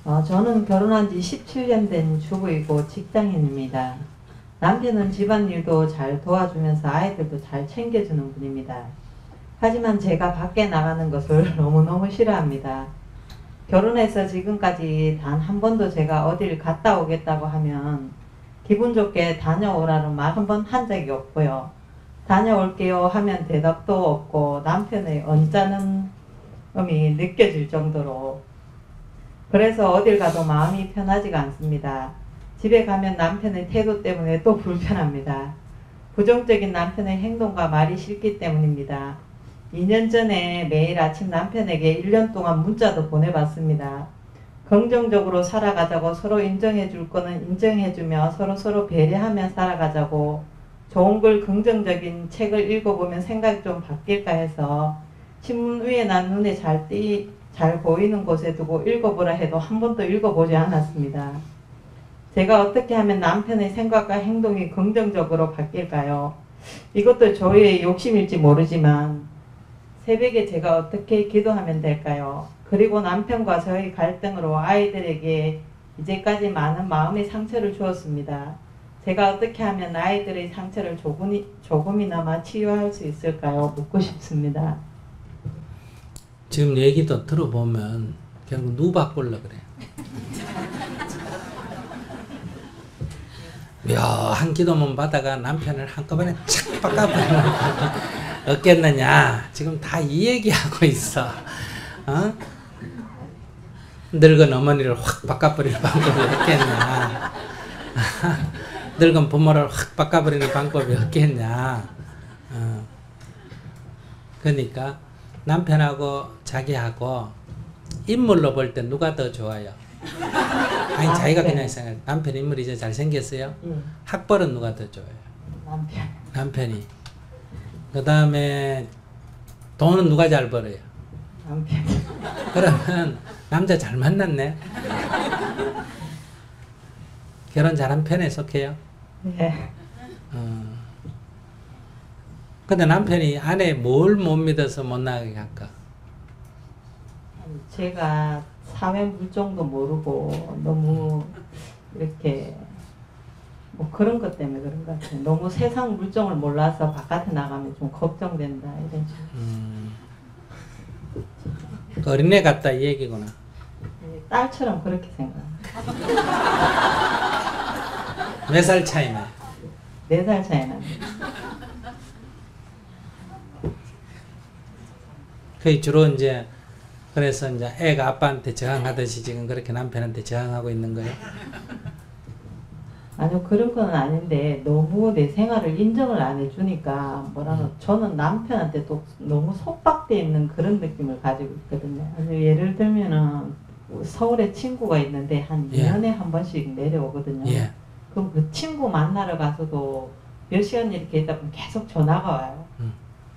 저는 결혼한 지 17년 된 주부이고 직장인입니다. 남편은 집안일도 잘 도와주면서 아이들도 잘 챙겨주는 분입니다. 하지만 제가 밖에 나가는 것을 너무너무 싫어합니다. 결혼해서 지금까지 단 한 번도 제가 어딜 갔다 오겠다고 하면 기분 좋게 다녀오라는 말 한 번 한 적이 없고요. 다녀올게요 하면 대답도 없고 남편의 언짢은 음이 느껴질 정도로, 그래서 어딜 가도 마음이 편하지가 않습니다. 집에 가면 남편의 태도 때문에 또 불편합니다. 부정적인 남편의 행동과 말이 싫기 때문입니다. 2년 전에 매일 아침 남편에게 1년 동안 문자도 보내봤습니다. 긍정적으로 살아가자고, 서로 인정해줄 거는 인정해주며 서로 배려하며 살아가자고, 좋은 글 긍정적인 책을 읽어보면 생각이 좀 바뀔까 해서 신문 위에나 눈에 잘 보이는 곳에 두고 읽어보라 해도 한 번도 읽어보지 않았습니다. 제가 어떻게 하면 남편의 생각과 행동이 긍정적으로 바뀔까요? 이것도 저의 욕심일지 모르지만 새벽에 제가 어떻게 기도하면 될까요? 그리고 남편과 저의 갈등으로 아이들에게 이제까지 많은 마음의 상처를 주었습니다. 제가 어떻게 하면 아이들의 상처를 조금이나마 치유할 수 있을까요? 묻고 싶습니다. 지금 얘기도 들어보면 결국 누구 바꾸려고 그래. 묘한 기도문 받아가 남편을 한꺼번에 착 바꿔버리는 없겠느냐. 지금 다 이 얘기하고 있어. 늙은 어머니를 확 바꿔버리는 방법이 없겠냐. 늙은 부모를 확 바꿔버리는 방법이 없겠냐. 그러니까 남편하고 자기하고 인물로 볼 때 누가 더 좋아요? 아니 자기가 그냥 생각. 남편 인물이 이제 잘생겼어요? 학벌은 누가 더 좋아요? 남편이. 그 다음에 돈은 누가 잘 벌어요? 남편. 그러면 남자 잘 만났네. 결혼 잘한 편에 속해요? 네. 근데 남편이 아내 뭘 못 믿어서 못 나가게 할까? 제가 사회 물정도 모르고 너무 이렇게 뭐 그런 것 때문에 그런 것 같아요. 너무 세상 물정을 몰라서 바깥에 나가면 좀 걱정된다 이런 식으로. 그 어린애 같다 이 얘기구나. 딸처럼 그렇게 생각합니다. 몇 살 차이나? 4살 차이 납니다. 그 주로 이제 그래서 이제 애가 아빠한테 저항하듯이 지금 그렇게 남편한테 저항하고 있는 거예요? 아니요, 그런 건 아닌데 너무 내 생활을 인정을 안 해주니까 저는 남편한테 또 너무 속박되어 있는 그런 느낌을 가지고 있거든요. 예를 들면은 서울에 친구가 있는데 한 2년에 한 번씩 내려오거든요. 예. 그럼 그 친구 만나러 가서도 몇 시간 이렇게 있다 보면 계속 전화가 와요.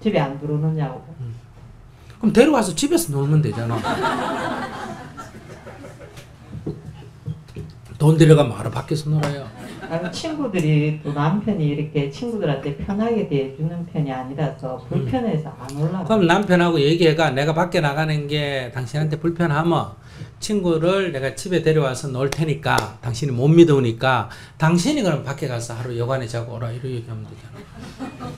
집에 안 들어오느냐고. 그럼 데려와서 집에서 놀면 되잖아. 돈 들여가면 바로 밖에서 놀아요. 아니, 친구들이 또 남편이 이렇게 친구들한테 편하게 대해주는 편이 아니라서 불편해서 안 올라가요. 그럼 남편하고 얘기해가 내가 밖에 나가는 게 당신한테 불편하면 친구를 내가 집에 데려와서 놀 테니까 당신이 못 믿으니까 당신이 그럼 밖에 가서 하루 여관에 자고 오라 이렇게 얘기하면 되잖아.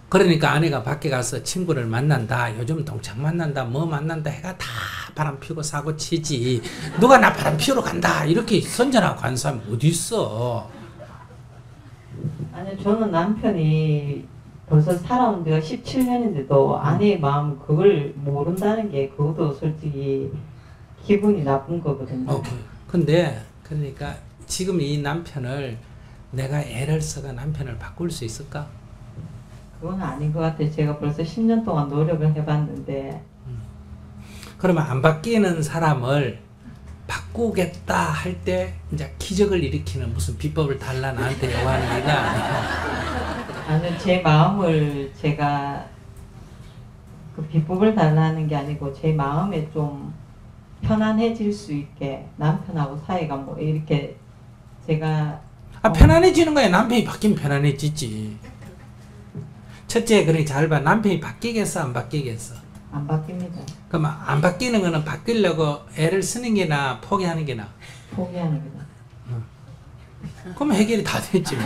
그러니까 아내가 밖에 가서 친구를 만난다, 요즘 동창 만난다, 뭐 만난다 해가 다 바람 피우고 사고 치지. 누가 나 바람 피우러 간다 이렇게 선전하고 간 사람이 어디 있어. 아니, 저는 남편이 벌써 살아온 지가 17년인데도 아내의 마음 그걸 모른다는 게 그것도 솔직히 기분이 나쁜 거거든요. 근데 그러니까 지금 이 남편을 내가 애를 써가 남편을 바꿀 수 있을까? 그건 아닌 것 같아요. 제가 벌써 10년 동안 노력을 해봤는데. 그러면 안 바뀌는 사람을 바꾸겠다 할 때 이제 기적을 일으키는 무슨 비법을 달라 나한테 요구하는 게 아니야. 아니, 제 마음을 제가 그 비법을 달라는 게 아니고 제 마음에 좀 편안해질 수 있게 남편하고 사이가 뭐 이렇게 제가 편안해지는 거야. 남편이 바뀌면 편안해지지. 첫째, 그러니 잘 봐. 남편이 바뀌겠어 안 바뀌겠어? 안 바뀝니다. 그럼 안 바뀌는 거는 바뀌려고 애를 쓰는 게 나아, 포기하는 게 나아? 포기하는 거죠. 그럼 해결이 다 됐지 뭐.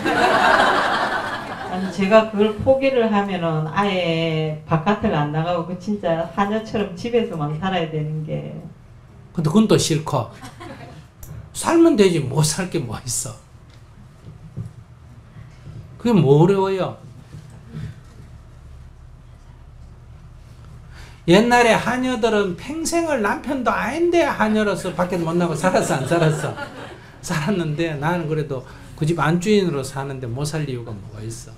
아니 제가 그걸 포기를 하면은 아예 바깥을 안 나가고 그 진짜 하녀처럼 집에서만 살아야 되는 게. 근데 그건 또 싫고. 살면 되지 못 살 게 뭐 있어. 그게 뭐 어려워요. 옛날에 하녀들은 평생을 남편도 아닌데 하녀로서 밖에 못 나가고 살았어 안 살았어? 살았는데 나는 그래도 그 집 안주인으로 사는데 못 살 이유가 뭐가 있어?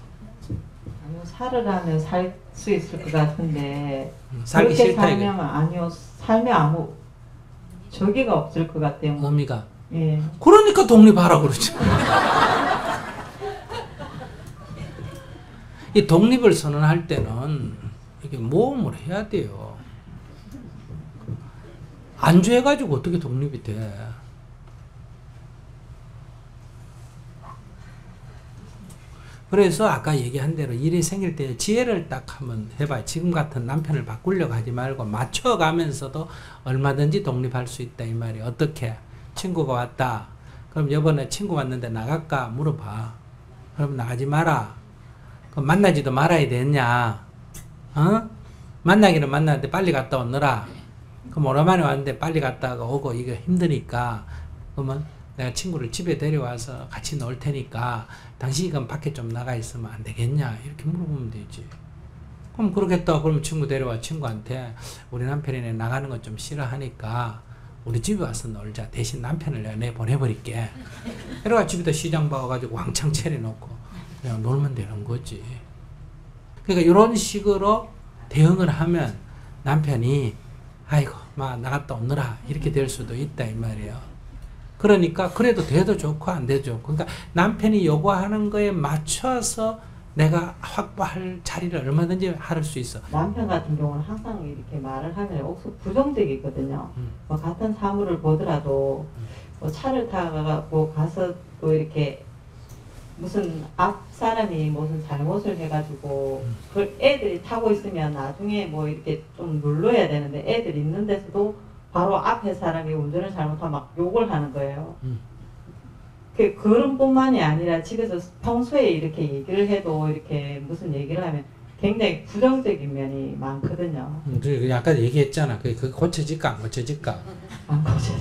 아니요, 살으라면 살 수 있을 것 같은데 살기 그렇게 싫다 살면 아니요, 삶에 아무 저기가 없을 것 같아요. 의미가. 예. 그러니까 독립하라 그러죠. 이 독립을 선언할 때는 이게 모험을 해야 돼요. 안주해가지고 어떻게 독립이 돼? 그래서 아까 얘기한 대로 일이 생길 때 지혜를 딱 한번 해봐요. 지금 같은 남편을 바꾸려고 하지 말고 맞춰가면서도 얼마든지 독립할 수 있다 이 말이에요. 어떻게? 친구가 왔다. 그럼 이번에 친구 왔는데 나갈까? 물어봐. 그럼 나가지 마라. 그럼 만나지도 말아야 되냐? 어? 만나기는 만나는데 빨리 갔다 오느라. 그럼 오랜만에 왔는데 빨리 갔다가 오고 이거 힘드니까 그러면 내가 친구를 집에 데려와서 같이 놀 테니까 당신이 그럼 밖에 좀 나가 있으면 안 되겠냐? 이렇게 물어보면 되지. 그럼 그러겠다. 그러면 친구 데려와 친구한테 우리 남편이 나가는 거 좀 싫어하니까 우리 집에 와서 놀자. 대신 남편을 내가 내보내버릴게. 이래가 집에다 시장 봐가지고 왕창 차려놓고 그냥 놀면 되는 거지. 그러니까 이런 식으로 대응을 하면 남편이 아이고 막 나갔다 오느라 이렇게 될 수도 있다 이 말이에요. 그러니까 그래도 돼도 좋고 안 돼도 좋고 그러니까 남편이 요구하는 거에 맞춰서 내가 확보할 자리를 얼마든지 할 수 있어. 남편 같은 경우는 항상 이렇게 말을 하면 옥수 부정적이거든요. 뭐 같은 사물을 보더라도 뭐 차를 타고 가서 또 이렇게 무슨 앞 사람이 무슨 잘못을 해가지고 그걸 애들이 타고 있으면 나중에 뭐 이렇게 좀 눌러야 되는데 애들 있는 데서도 바로 앞에 사람이 운전을 잘못하면 막 욕을 하는 거예요. 그런 뿐만이 아니라 집에서 평소에 이렇게 얘기를 해도 이렇게 무슨 얘기를 하면 굉장히 부정적인 면이 많거든요. 아까 얘기했잖아. 그게 고쳐질까 안 고쳐질까? 안 고쳐져.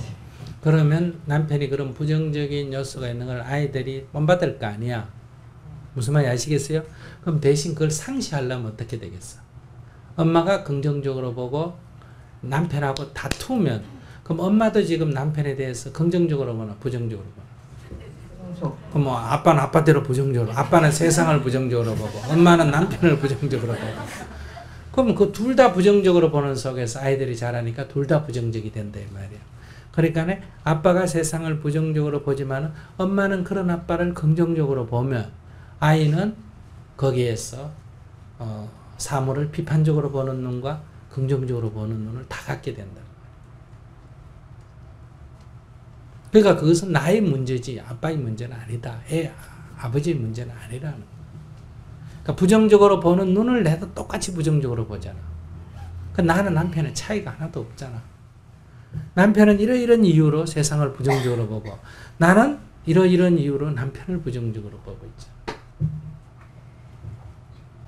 그러면 남편이 그런 부정적인 요소가 있는 걸 아이들이 본받을 거 아니야. 무슨 말인지 아시겠어요? 그럼 대신 그걸 상시하려면 어떻게 되겠어? 엄마가 긍정적으로 보고 남편하고 다투면 그럼 엄마도 지금 남편에 대해서 긍정적으로 보나 부정적으로 보나? 그럼 뭐 아빠는 아빠대로 부정적으로, 아빠는 세상을 부정적으로 보고 엄마는 남편을 부정적으로 보고 그럼 그 둘 다 부정적으로 보는 속에서 아이들이 자라니까 둘 다 부정적이 된다 이 말이에요. 그러니까 아빠가 세상을 부정적으로 보지만 엄마는 그런 아빠를 긍정적으로 보면 아이는 거기에서 사물을 비판적으로 보는 눈과 긍정적으로 보는 눈을 다 갖게 된다. 그러니까 그것은 나의 문제지 아빠의 문제는 아니다. 아버지의 문제는 아니라는 거야. 그러니까 부정적으로 보는 눈을 내도 똑같이 부정적으로 보잖아. 그러니까 나는 남편의 차이가 하나도 없잖아. 남편은 이러이런 이유로 세상을 부정적으로 보고 나는 이러이런 이유로 남편을 부정적으로 보고 있죠.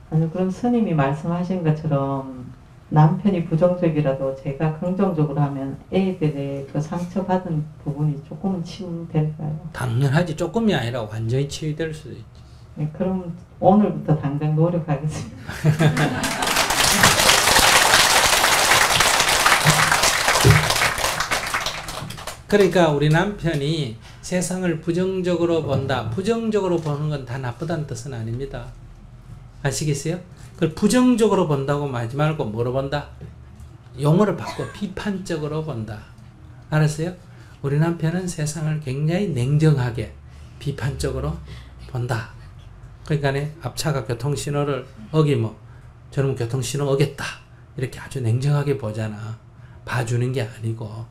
아니 그럼 스님이 말씀하신 것처럼 남편이 부정적이라도 제가 긍정적으로 하면 애들의 그 상처받은 부분이 조금은 치유될까요? 당연하지. 조금이 아니라 완전히 치유될 수도 있지. 네, 그럼 오늘부터 당장 노력하겠습니다. 그러니까 우리 남편이 세상을 부정적으로 본다. 부정적으로 보는 건 다 나쁘다는 뜻은 아닙니다. 아시겠어요? 그걸 부정적으로 본다고 하지 말고 뭐로 본다? 용어를 바꿔 비판적으로 본다. 알았어요? 우리 남편은 세상을 굉장히 냉정하게 비판적으로 본다. 그러니까 앞차가 교통신호를 어기면 저놈은 교통신호 어겼다. 이렇게 아주 냉정하게 보잖아. 봐주는 게 아니고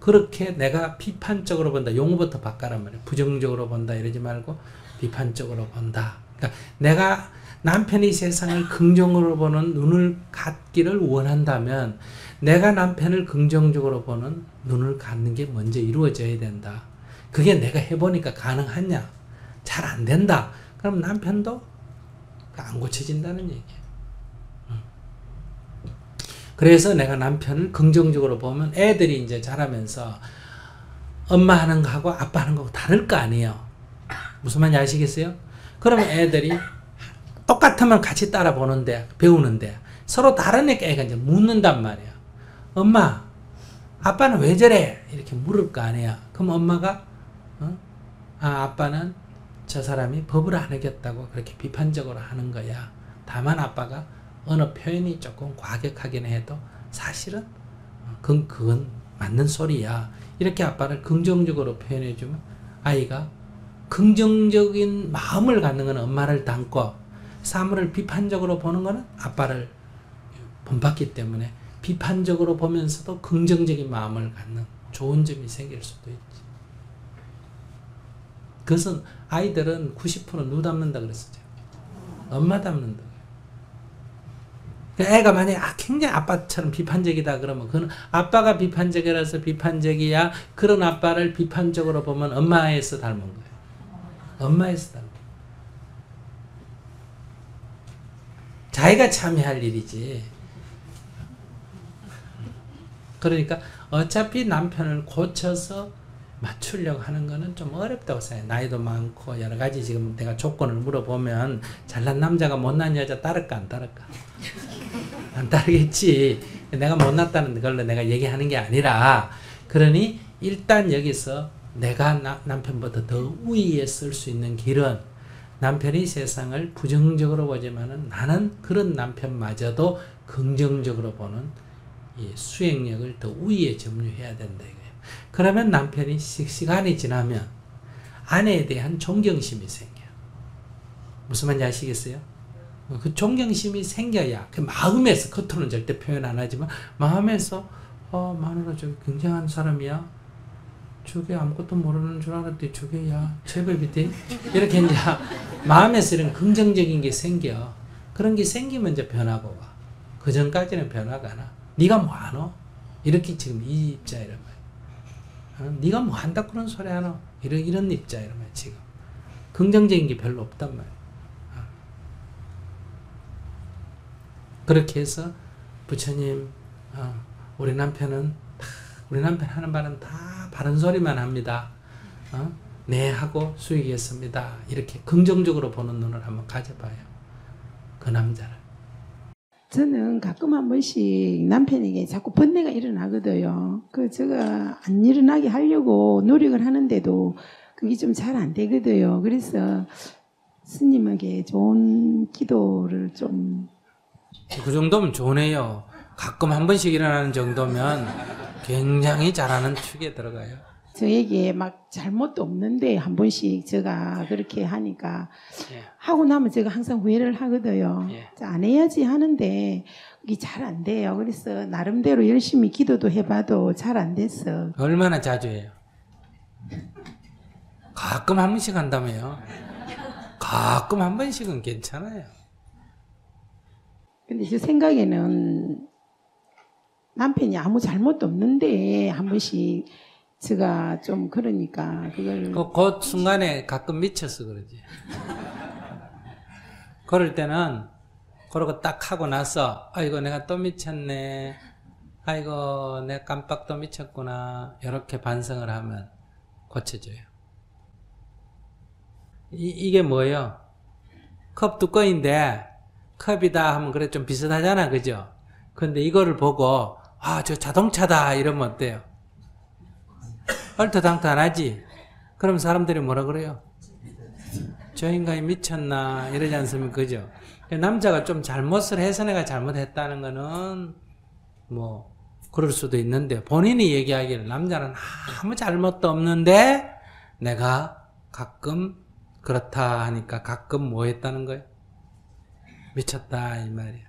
그렇게 내가 비판적으로 본다. 용어부터 바꿔란 말이야. 부정적으로 본다 이러지 말고 비판적으로 본다. 그러니까 내가 남편이 세상을 긍정으로 보는 눈을 갖기를 원한다면 내가 남편을 긍정적으로 보는 눈을 갖는 게 먼저 이루어져야 된다. 그게 내가 해보니까 가능하냐? 잘 안 된다. 그럼 남편도 안 고쳐진다는 얘기예요. 그래서 내가 남편을 긍정적으로 보면 애들이 이제 자라면서 엄마 하는 거하고 아빠 하는 거하고 다를 거 아니에요. 무슨 말인지 아시겠어요? 그러면 애들이 똑같으면 같이 따라 보는데, 배우는데, 서로 다르니까 애가 이제 묻는단 말이야. 엄마, 아빠는 왜 저래? 이렇게 물을 거 아니야. 그럼 엄마가, 아빠는 저 사람이 법을 안 어겼다고 그렇게 비판적으로 하는 거야. 다만 아빠가 어느 표현이 조금 과격하긴 해도 사실은 그건 맞는 소리야. 이렇게 아빠를 긍정적으로 표현해주면 아이가 긍정적인 마음을 갖는 건 엄마를 닮고 사물을 비판적으로 보는 것은 아빠를 본받기 때문에 비판적으로 보면서도 긍정적인 마음을 갖는 좋은 점이 생길 수도 있지. 그것은 아이들은 90% 누 닮는다 그랬었죠. 엄마 닮는다. 애가 만약에 굉장히 아빠처럼 비판적이다 그러면 그건 아빠가 비판적이라서 비판적이야. 그런 아빠를 비판적으로 보면 엄마에서 닮은 거예요. 엄마에서 닮은 거예요. 자기가 참여할 일이지. 그러니까 어차피 남편을 고쳐서 맞추려고 하는 거는 좀 어렵다고 생각해요. 나이도 많고 여러 가지 지금 내가 조건을 물어보면 잘난 남자가 못난 여자 따를까 안 따를까? 안 따르겠지. 내가 못났다는 걸로 내가 얘기하는 게 아니라 그러니 일단 여기서 내가 남편보다 더 우위에 쓸 수 있는 길은 남편이 세상을 부정적으로 보지만은 나는 그런 남편마저도 긍정적으로 보는 이 수행력을 더 우위에 점유해야 된다 이거예요. 그러면 남편이 시간이 지나면 아내에 대한 존경심이 생겨요. 무슨 말인지 아시겠어요? 그 존경심이 생겨야 그 마음에서 겉으로는 절대 표현 안 하지만 마음에서 마누라 저기 굉장한 사람이야. 저게 아무것도 모르는 줄 알았더니 저게 야 제법이대. 이렇게 이제 마음에서 이런 긍정적인 게 생겨. 그런 게 생기면 이제 변화가 와. 그 전까지는 변화가 안 와. 네가 뭐 하노? 이렇게 지금 이 입자이란 말이야. 네가 뭐 한다 그런 소리 하노? 이런 입자이란 말이야 지금. 긍정적인 게 별로 없단 말이야. 그렇게 해서 부처님 우리 남편 하는 말은 다 바른 소리만 합니다. 네 하고 수익했습니다. 이렇게 긍정적으로 보는 눈을 한번 가져봐요. 그 남자를. 저는 가끔 한 번씩 남편에게 자꾸 번뇌가 일어나거든요. 제가 안 일어나게 하려고 노력을 하는데도 그게 좀 잘 안 되거든요. 그래서 스님에게 좋은 기도를 좀. 그 정도면 좋네요. 가끔 한 번씩 일어나는 정도면 굉장히 잘하는 축에 들어가요. 저에게 막 잘못도 없는데 한 번씩 제가 그렇게 하니까 예. 하고 나면 제가 항상 후회를 하거든요. 예. 안 해야지 하는데 이게 잘 안 돼요. 그래서 나름대로 열심히 기도도 해봐도 잘 안 됐어. 얼마나 자주 해요? 가끔 한 번씩 한다며요. 가끔 한 번씩은 괜찮아요. 근데 제 생각에는 남편이 아무 잘못도 없는데 한 번씩 제가 좀 그러니까 그걸 그 순간에 가끔 미쳐서 그러지. 그럴 때는 그러고 딱 하고 나서 아이고 내가 또 미쳤네. 아이고 내가 깜빡 또 미쳤구나. 이렇게 반성을 하면 고쳐져요. 이게 뭐예요? 컵 뚜껑인데 컵이다 하면 그래 좀 비슷하잖아, 그죠? 근데 이거를 보고 저 자동차다 이러면 어때요? 얼토당토안하지? 그럼 사람들이 뭐라 그래요? 저 인간이 미쳤나 이러지 않습니까? 그죠? 남자가 좀 잘못을 해서 내가 잘못했다는 거는 뭐 그럴 수도 있는데 본인이 얘기하기를 남자는 아무 잘못도 없는데 내가 가끔 그렇다 하니까 가끔 뭐 했다는 거예요? 미쳤다 이 말이야.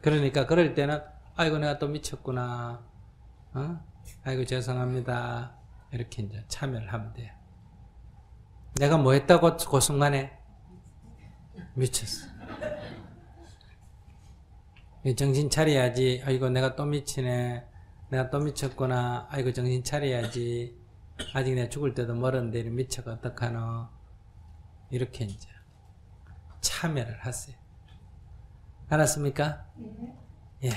그러니까 그럴 때는 아이고 내가 또 미쳤구나. 아이고 죄송합니다. 이렇게 이제 참여를 하면 돼요. 내가 뭐 했다고 그 순간에 미쳤어. 정신 차려야지. 아이고 내가 또 미치네. 내가 또 미쳤구나. 아이고 정신 차려야지. 아직 내가 죽을 때도 멀었는데 미쳐가 어떡하노. 이렇게 이제 참여를 하세요. 알았습니까? 예.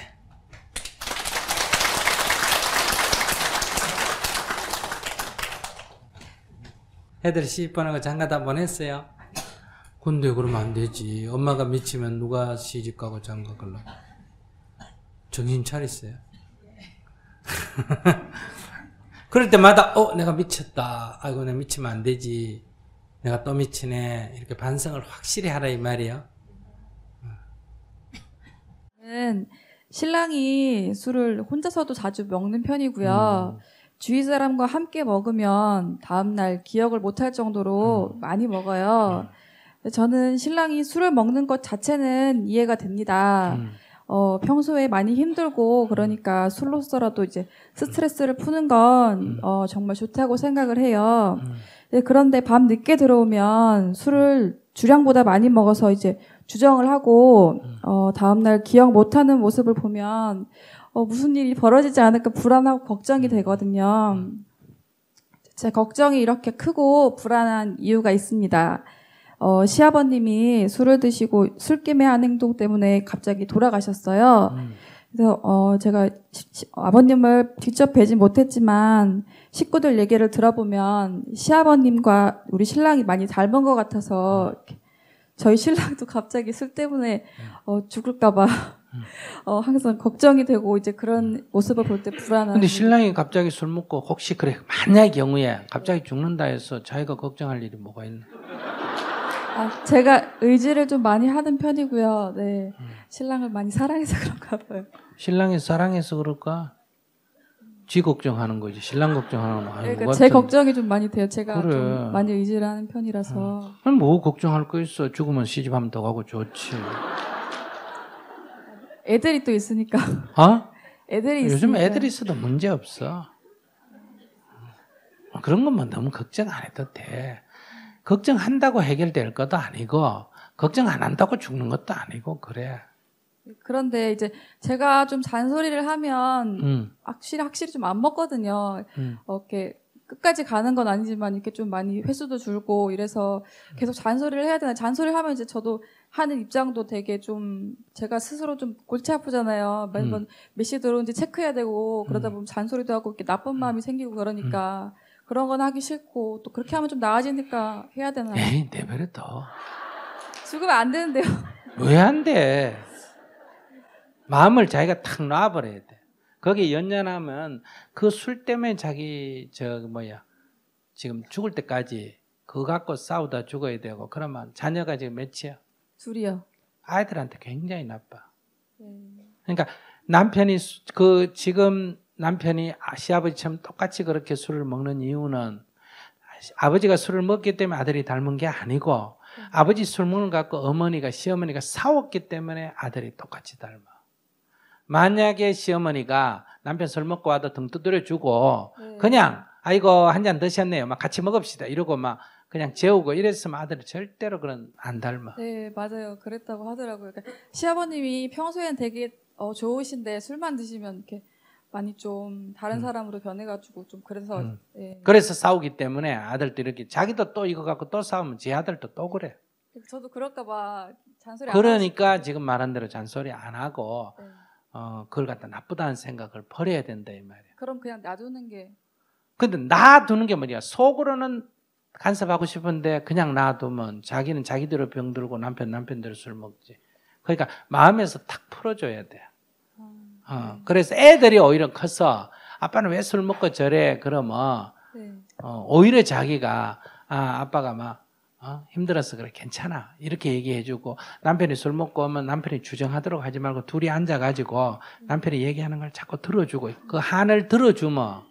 애들 시집보내고 장가도 한번 했어요? 근데 그러면 안 되지. 엄마가 미치면 누가 시집가고 장가 갈라. 정신 차리세요. 그럴 때마다 내가 미쳤다. 아이고 내가 미치면 안 되지. 내가 또 미치네. 이렇게 반성을 확실히 하라 이 말이에요. 신랑이 술을 혼자서도 자주 먹는 편이고요. 주위 사람과 함께 먹으면 다음날 기억을 못할 정도로 많이 먹어요. 저는 신랑이 술을 먹는 것 자체는 이해가 됩니다. 평소에 많이 힘들고 그러니까 술로서라도 이제 스트레스를 푸는 건 정말 좋다고 생각을 해요. 그런데 밤 늦게 들어오면 술을 주량보다 많이 먹어서 이제 주정을 하고 다음날 기억 못하는 모습을 보면 무슨 일이 벌어지지 않을까 불안하고 걱정이 되거든요. 제 걱정이 이렇게 크고 불안한 이유가 있습니다. 시아버님이 술을 드시고 술김에한 행동 때문에 갑자기 돌아가셨어요. 그래서 제가 아버님을 직접 뵈진 못했지만 식구들 얘기를 들어보면 시아버님과 우리 신랑이 많이 닮은 것 같아서 저희 신랑도 갑자기 술 때문에 죽을까봐 항상 걱정이 되고 이제 그런 모습을 볼 때 불안한. 근데 신랑이 갑자기 술 먹고 혹시 그래 만약의 경우에 갑자기 죽는다 해서 자기가 걱정할 일이 뭐가 있나? 제가 의지를 좀 많이 하는 편이고요. 네, 신랑을 많이 사랑해서 그런가 봐요. 신랑이 사랑해서 그럴까? 지 걱정하는 거지. 신랑 걱정하는 거 아니고. 그러니까 제 걱정이 좀 많이 돼요. 제가 그래. 좀 많이 의지를 하는 편이라서. 아니 뭐 걱정할 거 있어. 죽으면 시집하면 더 가고 좋지. 애들이 또 있으니까. 애들이 요즘 있으니까. 애들 있어도 문제 없어. 그런 것만 너무 걱정 안 해도 돼. 걱정한다고 해결될 것도 아니고 걱정 안 한다고 죽는 것도 아니고 그래. 그런데 이제 제가 좀 잔소리를 하면 확실히 좀 안 먹거든요. 이렇게 끝까지 가는 건 아니지만 이렇게 좀 많이 횟수도 줄고 이래서 계속 잔소리를 해야 되나. 잔소리를 하면 이제 저도 하는 입장도 되게 좀 제가 스스로 좀 골치 아프잖아요. 매번 몇 시 들어오는지 체크해야 되고 그러다 보면 잔소리도 하고 이렇게 나쁜 마음이 생기고 그러니까 그런 건 하기 싫고 또 그렇게 하면 좀 나아지니까 해야 되나. 에이 내버려 둬. 죽으면 안 되는데요. 왜 안 돼? 마음을 자기가 탁 놔버려야 돼. 거기에 연연하면 그 술 때문에 자기 지금 죽을 때까지 그거 갖고 싸우다 죽어야 되고 그러면 자녀가 지금 몇이야? 둘이요. 아이들한테 굉장히 나빠. 그러니까 남편이 지금 남편이 시아버지처럼 똑같이 그렇게 술을 먹는 이유는 아버지가 술을 먹기 때문에 아들이 닮은 게 아니고 아버지 술 먹는 거 갖고 어머니가 시어머니가 싸웠기 때문에 아들이 똑같이 닮아. 만약에 시어머니가 남편 술 먹고 와도 등 두드려 주고 그냥 아이고 한 잔 드셨네요. 막 같이 먹읍시다. 이러고 막 그냥 재우고 이랬으면 아들이 절대로 안 닮아. 네, 맞아요. 그랬다고 하더라고요. 그러니까 시아버님이 평소엔 되게 좋으신데 술만 드시면 이렇게 많이 좀 다른 사람으로 변해가지고 좀 그래서. 네. 그래서 싸우기 때문에 아들도 이렇게 자기도 또 이거 갖고 또 싸우면 제 아들도 또 그래. 저도 그럴까봐 잔소리 안 그러니까 지금 말한 대로 잔소리 안 하고 네. 그걸 갖다 나쁘다는 생각을 버려야 된다 이 말이야. 그럼 그냥 놔두는 게. 근데 놔두는 게 뭐냐? 속으로는 간섭하고 싶은데 그냥 놔두면 자기는 자기대로 병들고 남편대로 술 먹지. 그러니까 마음에서 탁 풀어줘야 돼. 그래서 애들이 오히려 커서 아빠는 왜 술 먹고 저래? 그러면 오히려 자기가 아빠가 막 힘들어서 그래 괜찮아 이렇게 얘기해주고 남편이 술 먹고 오면 남편이 주정하도록 하지 말고 둘이 앉아가지고 남편이 얘기하는 걸 자꾸 들어주고 그 한을 들어주면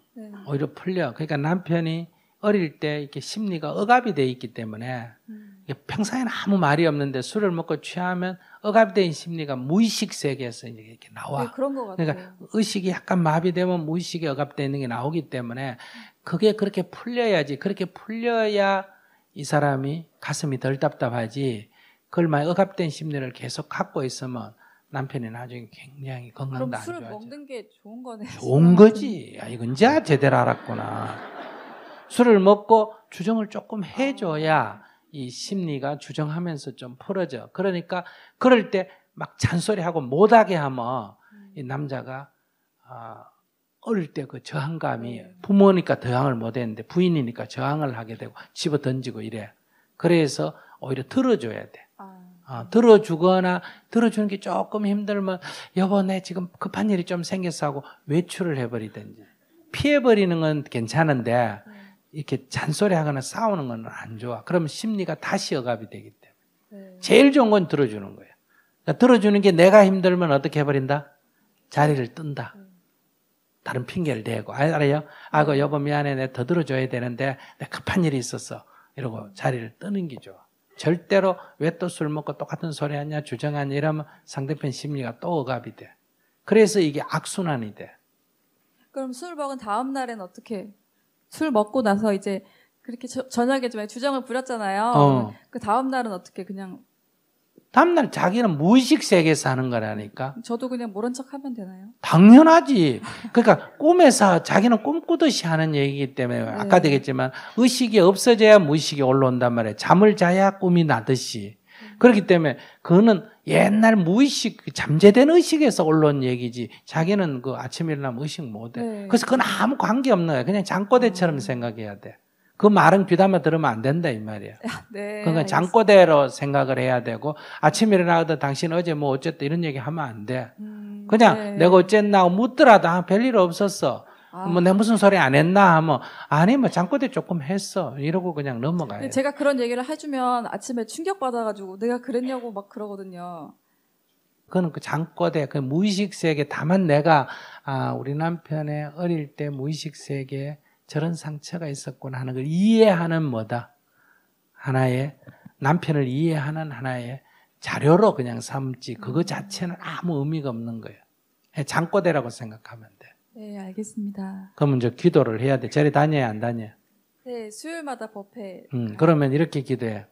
오히려 풀려. 그러니까 남편이 어릴 때 이렇게 심리가 억압이 돼 있기 때문에 평소에는 아무 말이 없는데 술을 먹고 취하면 억압이 된 심리가 무의식 세계에서 이렇게 나와. 네, 그런 것 같아요. 그러니까 의식이 약간 마비되면 무의식에 억압되어 있는 게 나오기 때문에 그게 그렇게 풀려야지. 그렇게 풀려야 이 사람이 가슴이 덜 답답하지. 그걸 많이 억압된 심리를 계속 갖고 있으면 남편이 나중에 굉장히 건강도 그럼 안 술을 좋아져. 먹는 게 좋은 거네요. 좋은 거지. 야, 이건 이제 제대로 알았구나. 술을 먹고 주정을 조금 해줘야 이 심리가 주정하면서 좀 풀어져. 그러니까 그럴 때 막 잔소리하고 못하게 하면 이 남자가 어릴 때 그 저항감이 부모니까 저항을 못했는데 부인이니까 저항을 하게 되고 집어 던지고 이래. 그래서 오히려 들어줘야 돼. 들어주거나 들어주는 게 조금 힘들면 여보 내 지금 급한 일이 좀 생겼어 하고 외출을 해버리든지 피해버리는 건 괜찮은데 이렇게 잔소리하거나 싸우는 건 안 좋아. 그러면 심리가 다시 억압이 되기 때문에 제일 좋은 건 들어주는 거예요. 그러니까 들어주는 게 내가 힘들면 어떻게 해버린다? 자리를 뜬다. 다른 핑계를 대고 알아요? 아이고 여보 미안해 내가 더 들어줘야 되는데 내가 급한 일이 있었어 이러고 자리를 뜨는 게 좋아. 절대로 왜 또 술 먹고 똑같은 소리 하냐 주정하냐 이러면 상대편 심리가 또 억압이 돼. 그래서 이게 악순환이 돼. 그럼 술 먹은 다음 날엔 어떻게? 술 먹고 나서 이제 그렇게 저녁에 좀 주정을 부렸잖아요. 그 다음 날은 어떻게 그냥? 다음날 자기는 무의식 세계에서 하는 거라니까. 저도 그냥 모른 척하면 되나요? 당연하지. 그러니까 꿈에서 자기는 꿈꾸듯이 하는 얘기이기 때문에 아까 되겠지만 의식이 없어져야 무의식이 올라온단 말이에요. 잠을 자야 꿈이 나듯이. 그렇기 때문에 그거는 옛날 무의식, 잠재된 의식에서 올라온 얘기지 자기는 그 아침에 일어나면 의식 못해. 그래서 그건 아무 관계없는 거야. 그냥 잠꼬대처럼 생각해야 돼. 그 말은 귀담아 들으면 안 된다 이 말이야. 네, 그러니까 잠꼬대로 생각을 해야 되고 아침에 일어나거든 당신 어제 뭐 어쨌든 이런 얘기 하면 안 돼. 그냥 내가 어쨌나 하고 묻더라도 별일 없었어. 뭐 내가 무슨 소리 안 했나 하면 아니 뭐 잠꼬대 조금 했어 이러고 그냥 넘어가요. 제가 그런 얘기를 해주면 아침에 충격받아가지고 내가 그랬냐고 막 그러거든요. 그건 그 잠꼬대 그 무의식 세계 다만 내가 우리 남편의 어릴 때 무의식 세계에 저런 상처가 있었구나 하는 걸 이해하는 뭐다. 하나의 남편을 이해하는 하나의 자료로 그냥 삼지 그거 자체는 아무 의미가 없는 거예요. 잠꼬대라고 생각하면 돼. 네, 알겠습니다. 그러면 이제 기도를 해야 돼. 절에 다녀야 안 다녀? 네, 수요일마다 법회. 그러면 이렇게 기도해.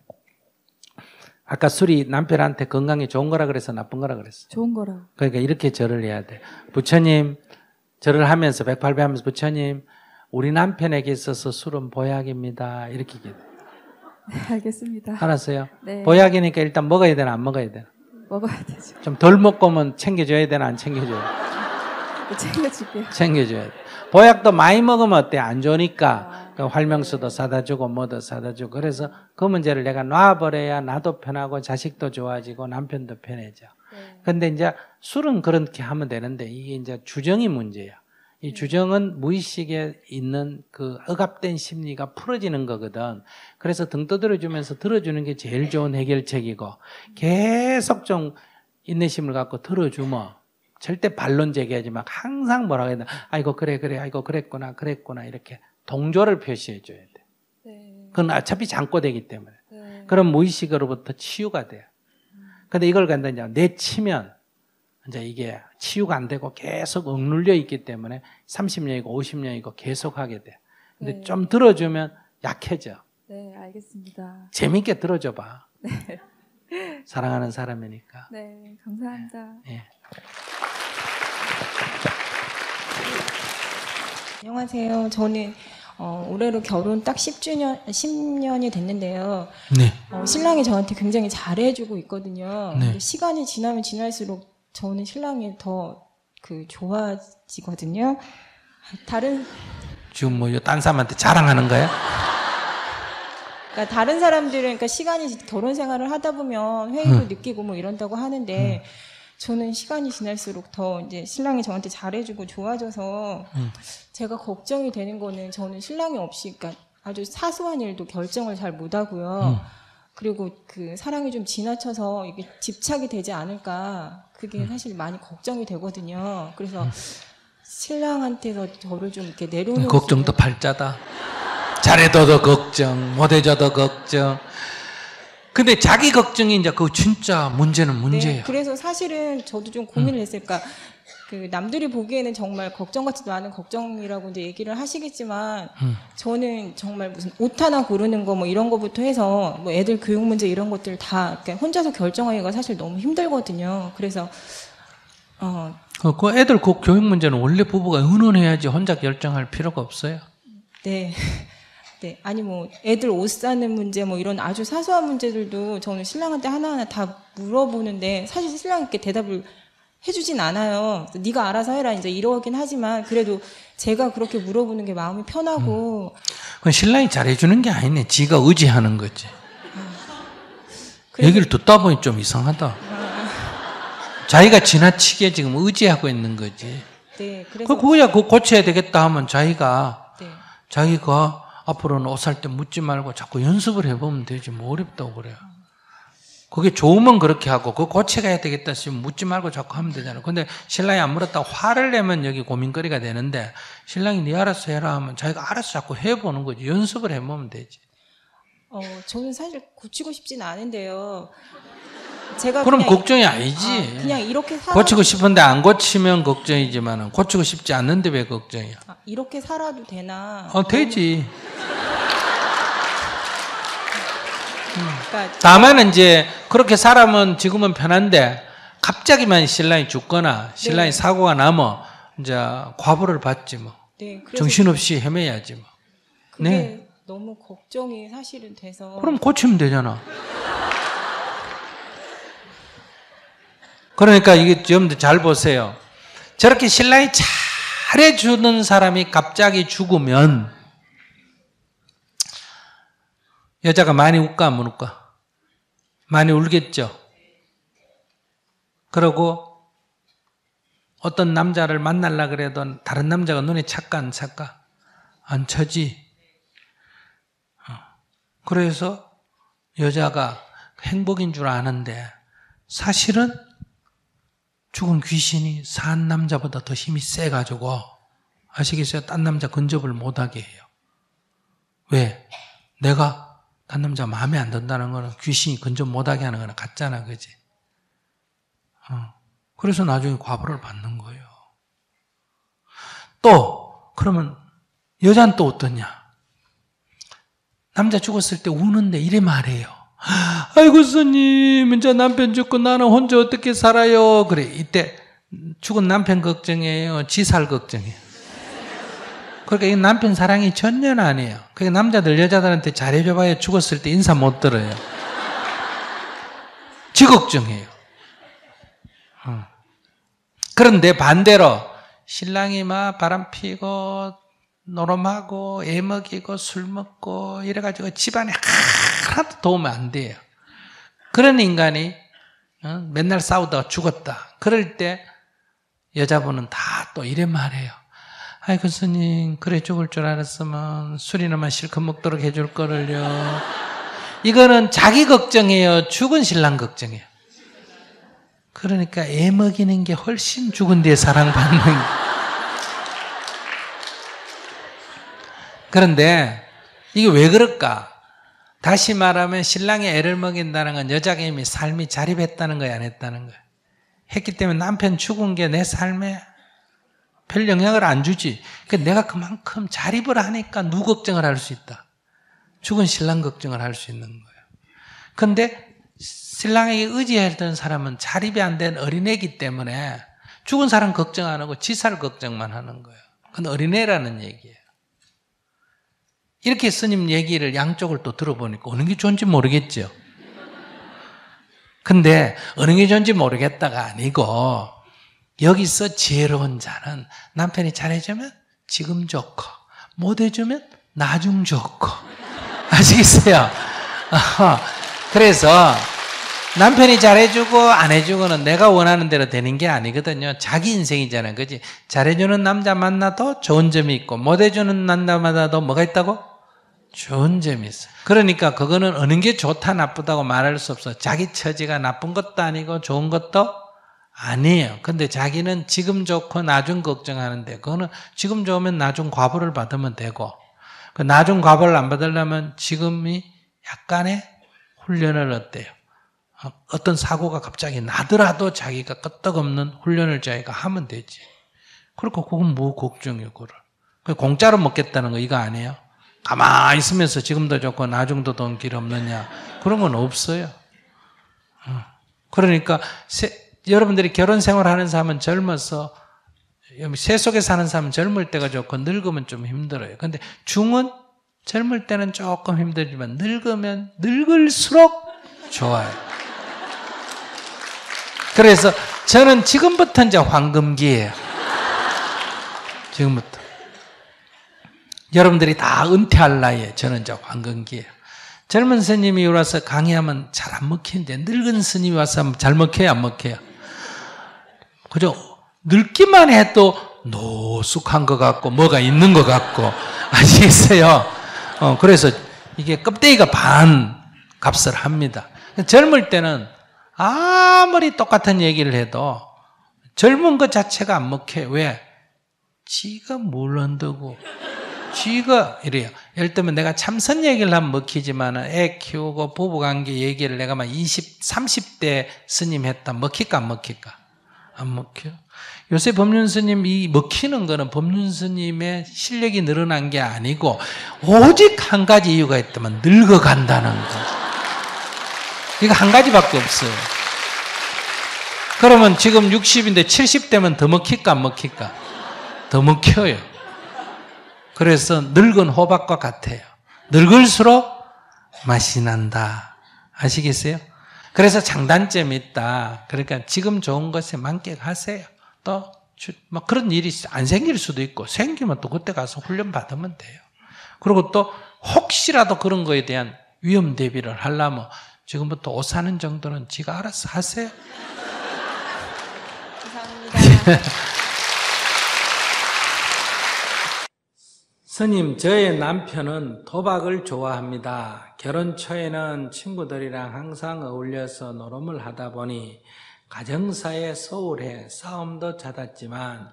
아까 술이 남편한테 건강에 좋은 거라 그래서 나쁜 거라 그랬어? 좋은 거라. 그러니까 이렇게 절을 해야 돼. 부처님, 절을 하면서 108배 하면서 부처님 우리 남편에게 있어서 술은 보약입니다. 이렇게 기도해. 네, 알겠습니다. 알았어요? 네. 보약이니까 일단 먹어야 되나 안 먹어야 되나? 먹어야 되죠. 좀 덜 먹고면 챙겨줘야 되나 안 챙겨줘야 되나? 챙겨줄게요. 챙겨줘야 돼. 보약도 많이 먹으면 어때? 안 좋으니까 활명수도 사다 주고 뭐도 사다 주고 그래서 그 문제를 내가 놔버려야 나도 편하고 자식도 좋아지고 남편도 편해져. 근데 이제 술은 그렇게 하면 되는데 이게 이제 주정이 문제야. 이 주정은 무의식에 있는 그 억압된 심리가 풀어지는 거거든. 그래서 등 떠들어주면서 들어주는 게 제일 좋은 해결책이고 계속 좀 인내심을 갖고 들어주면 절대 반론 제기하지 마. 항상 뭐라고 해야 되나. 아이고 그래 아이고 그랬구나 이렇게 동조를 표시해 줘야 돼. 그건 어차피 잠꼬대기 때문에. 그럼 무의식으로부터 치유가 돼요. 근데 이걸 간다 이제 내치면 이제 이게 치유가 안 되고 계속 억눌려 있기 때문에 30년이고 50년이고 계속 하게 돼. 근데 좀 들어주면 약해져. 네, 알겠습니다. 재밌게 들어줘 봐. 네. 사랑하는 사람이니까. 네, 감사합니다. 네. 안녕하세요. 저는 올해로 결혼 딱 10년이 됐는데요. 네. 신랑이 저한테 굉장히 잘해주고 있거든요. 네. 근데 시간이 지나면 지날수록 저는 신랑이 더 좋아지거든요. 지금 뭐 딴 사람한테 자랑하는 거야? 그러니까 다른 사람들은 그러니까 시간이 결혼 생활을 하다 보면 회의도 느끼고 뭐 이런다고 하는데 저는 시간이 지날수록 더 이제 신랑이 저한테 잘해주고 좋아져서 제가 걱정이 되는 거는 저는 신랑이 없이 그러니까 아주 사소한 일도 결정을 잘 못하고요. 그리고 그 사랑이 좀 지나쳐서 이게 집착이 되지 않을까 그게 사실 많이 걱정이 되거든요. 그래서 신랑한테서 저를 좀 이렇게 내려놓을 걱정도 팔자다. 잘해줘도 걱정, 못해줘도 걱정. 근데 자기 걱정이 이제 그 진짜 문제는 문제예요. 네, 그래서 사실은 저도 좀 고민을 했어요. 그러니까 그 남들이 보기에는 정말 걱정 같지도 않은 걱정이라고 이제 얘기를 하시겠지만 저는 정말 무슨 옷 하나 고르는 거 뭐 이런 거부터 해서 뭐 애들 교육 문제 이런 것들 다 그러니까 혼자서 결정하기가 사실 너무 힘들거든요. 그래서 그 애들 그 교육 문제는 원래 부부가 의논해야지 혼자 결정할 필요가 없어요. 네. 네. 아니 뭐 애들 옷 사는 문제 뭐 이런 아주 사소한 문제들도 저는 신랑한테 하나하나 다 물어보는데 사실 신랑이 이렇게 대답을 해주진 않아요. 네가 알아서 해라 이제 이러긴 하지만 그래도 제가 그렇게 물어보는 게 마음이 편하고. 그건 신랑이 잘해주는 게 아니네. 지가 의지하는 거지. 얘기를 듣다 보니 좀 이상하다. 자기가 지나치게 지금 의지하고 있는 거지. 네. 그래서 그거야 그거 고쳐야 되겠다 하면 자기가 네. 앞으로는 옷 살 때 묻지 말고 자꾸 연습을 해보면 되지. 뭐 어렵다고 그래요. 그게 좋으면 그렇게 하고 그거 고쳐가야 되겠다 싶으면 묻지 말고 자꾸 하면 되잖아요. 근데 신랑이 안 물었다고 화를 내면 여기 고민거리가 되는데 신랑이 네 알아서 해라 하면 자기가 알아서 자꾸 해보는 거지. 연습을 해보면 되지. 저는 사실 고치고 싶진 않은데요. 제가 그럼 그냥 걱정이 아니지. 그냥 이렇게 고치고 싶은데 안 고치면 걱정이지만 고치고 싶지 않는데 왜 걱정이야? 이렇게 살아도 되나? 되지. 그러니까 다만 이제 그렇게 살아면 지금은 편한데 갑자기만 신랑이 죽거나 신랑이 네. 사고가 나면 이제 과보를 받지 뭐. 네, 그래서 정신없이 헤매야지 뭐. 그게 네. 너무 걱정이 사실은 돼서. 그럼 고치면 되잖아. 그러니까 이게 좀 잘 보세요. 저렇게 신랑이 잘해주는 사람이 갑자기 죽으면 여자가 많이 울까 안 울까? 많이 울겠죠. 그러고 어떤 남자를 만나려고 그래도 다른 남자가 눈에 찰까 안 찰까? 안 차지. 그래서 여자가 행복인 줄 아는데 사실은 죽은 귀신이 산 남자보다 더 힘이 세가지고 아시겠어요? 딴 남자 근접을 못하게 해요. 왜? 내가 딴 남자 마음에 안 든다는 거는 귀신이 근접 못하게 하는 거는 같잖아, 그지? 그래서 나중에 과보를 받는 거예요. 또 그러면 여자는 또 어떠냐? 남자 죽었을 때 우는데 이래 말해요. 아이고 스님, 이제 남편 죽고 나는 혼자 어떻게 살아요? 그래, 이때 죽은 남편 걱정이에요, 지살 걱정이에요. 그러니까 이 남편 사랑이 전혀 아니에요. 그러니까 남자들 여자들한테 잘해줘봐야 죽었을 때 인사 못 들어요. 지 걱정해요. 그런데 반대로 신랑이 막 바람 피고 노름하고 애 먹이고 술 먹고 이래가지고 집안에 하나도 도우면 안 돼요. 그런 인간이 맨날 싸우다가 죽었다. 그럴 때 여자분은 다 또 이래 말해요. 아이고 스님, 그래 죽을 줄 알았으면 술이나만 실컷 먹도록 해줄 거를요. 이거는 자기 걱정이에요, 죽은 신랑 걱정이에요. 그러니까 애 먹이는 게 훨씬 죽은 뒤에 사랑받는 거예요. 그런데 이게 왜 그럴까? 다시 말하면 신랑이 애를 먹인다는 건 여자가 이미 삶이 자립했다는 거야, 안 했다는 거야? 했기 때문에 남편 죽은 게 내 삶에 별 영향을 안 주지. 그러니까 내가 그만큼 자립을 하니까 누구 걱정을 할 수 있다? 죽은 신랑 걱정을 할 수 있는 거예요. 그런데 신랑에게 의지했던 사람은 자립이 안 된 어린애이기 때문에 죽은 사람 걱정 안 하고 지살 걱정만 하는 거예요. 그건 어린애라는 얘기예요. 이렇게 스님 얘기를 양쪽을 또 들어보니까 어느 게 좋은지 모르겠죠. 근데 어느 게 좋은지 모르겠다가 아니고 여기서 지혜로운 자는 남편이 잘해주면 지금 좋고 못해주면 나중 좋고 아시겠어요? 그래서 남편이 잘해주고 안 해주고는 내가 원하는 대로 되는 게 아니거든요. 자기 인생이잖아요. 그지? 잘해주는 남자 만나도 좋은 점이 있고 못해주는 남자 만나도 뭐가 있다고? 좋은 점이 있어. 그러니까 그거는 어느 게 좋다 나쁘다고 말할 수 없어. 자기 처지가 나쁜 것도 아니고 좋은 것도 아니에요. 근데 자기는 지금 좋고 나중 걱정하는데 그거는 지금 좋으면 나중 과보를 받으면 되고 그 나중 과보를 안 받으려면 지금이 약간의 훈련을 어때요? 어떤 사고가 갑자기 나더라도 자기가 끄떡없는 훈련을 자기가 하면 되지. 그러니까 그건 뭐 걱정이에요, 그거를. 공짜로 먹겠다는 거 이거 아니에요? 가만히 있으면서 지금도 좋고 나중도 돈 길 없느냐. 그런 건 없어요. 그러니까 여러분들이 결혼 생활하는 사람은 젊어서 세속에 사는 사람은 젊을 때가 좋고 늙으면 좀 힘들어요. 근데 중은 젊을 때는 조금 힘들지만 늙으면 늙을수록 좋아요. 그래서 저는 지금부터 이제 황금기예요. 지금부터. 여러분들이 다 은퇴할 나이에 저는 이제 황금기예요. 젊은 스님이 와서 강의하면 잘 안 먹히는데 늙은 스님이 와서 잘 먹혀요, 안 먹혀요? 그죠? 늙기만 해도 노숙한 것 같고 뭐가 있는 것 같고 아시겠어요? 그래서 이게 껍데기가 반 값을 합니다. 젊을 때는 아무리 똑같은 얘기를 해도 젊은 것 자체가 안 먹혀요. 왜? 지가 뭘 한다고. 지가 이래요. 예를 들면 내가 참선 얘기를 하면 먹히지만 애 키우고 부부관계 얘기를 내가 막 20, 30대 스님 했다. 먹힐까 안 먹힐까? 안 먹혀. 요새 법륜 스님 이 먹히는 거는 법륜 스님의 실력이 늘어난 게 아니고 오직 한 가지 이유가 있다면 늙어간다는 거. 이거 한 가지밖에 없어요. 그러면 지금 60인데 70대면 더 먹힐까 안 먹힐까? 더 먹혀요. 그래서 늙은 호박과 같아요. 늙을수록 맛이 난다. 아시겠어요? 그래서 장단점이 있다. 그러니까 지금 좋은 것에 만끽하세요. 또 막 그런 일이 안 생길 수도 있고 생기면 또 그때 가서 훈련 받으면 돼요. 그리고 또 혹시라도 그런 거에 대한 위험 대비를 하려면 지금부터 옷 사는 정도는 지가 알아서 하세요. 감사합니다. 스님, 저의 남편은 도박을 좋아합니다. 결혼 초에는 친구들이랑 항상 어울려서 노름을 하다 보니 가정사에 소홀해 싸움도 잦았지만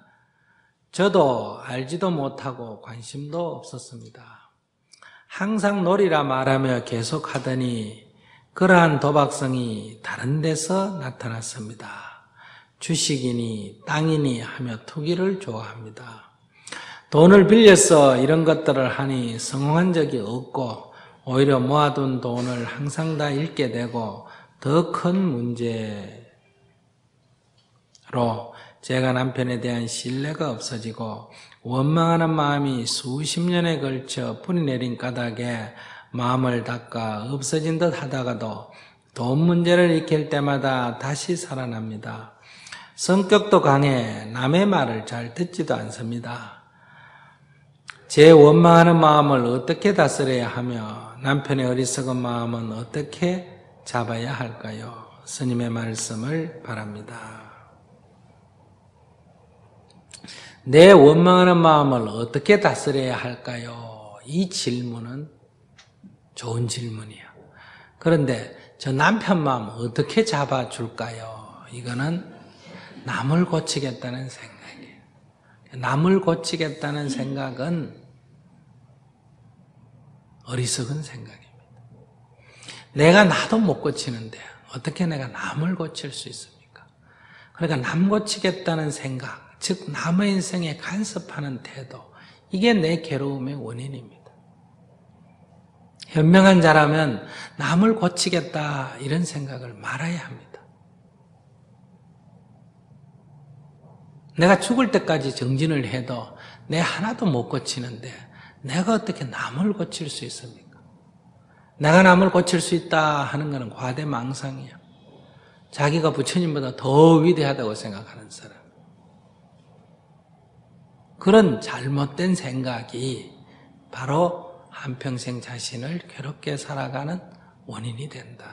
저도 알지도 못하고 관심도 없었습니다. 항상 놀이라 말하며 계속하더니 그러한 도박성이 다른 데서 나타났습니다. 주식이니 땅이니 하며 투기를 좋아합니다. 돈을 빌려서 이런 것들을 하니 성공한 적이 없고 오히려 모아둔 돈을 항상 다 잃게 되고 더 큰 문제로 제가 남편에 대한 신뢰가 없어지고 원망하는 마음이 수십 년에 걸쳐 뿌리 내린 까닭에 마음을 닦아 없어진 듯 하다가도 돈 문제를 익힐 때마다 다시 살아납니다. 성격도 강해 남의 말을 잘 듣지도 않습니다. 제 원망하는 마음을 어떻게 다스려야 하며 남편의 어리석은 마음은 어떻게 잡아야 할까요? 스님의 말씀을 바랍니다. 내 원망하는 마음을 어떻게 다스려야 할까요? 이 질문은 좋은 질문이야. 그런데 저 남편 마음 어떻게 잡아줄까요? 이거는 남을 고치겠다는 생각이에요. 남을 고치겠다는 생각은 어리석은 생각입니다. 내가 나도 못 고치는데 어떻게 내가 남을 고칠 수 있습니까? 그러니까 남 고치겠다는 생각, 즉 남의 인생에 간섭하는 태도, 이게 내 괴로움의 원인입니다. 현명한 자라면 남을 고치겠다 이런 생각을 말아야 합니다. 내가 죽을 때까지 정진을 해도 내 하나도 못 고치는데 내가 어떻게 남을 고칠 수 있습니까? 내가 남을 고칠 수 있다 하는 것은 과대망상이야. 자기가 부처님보다 더 위대하다고 생각하는 사람. 그런 잘못된 생각이 바로 한평생 자신을 괴롭게 살아가는 원인이 된다.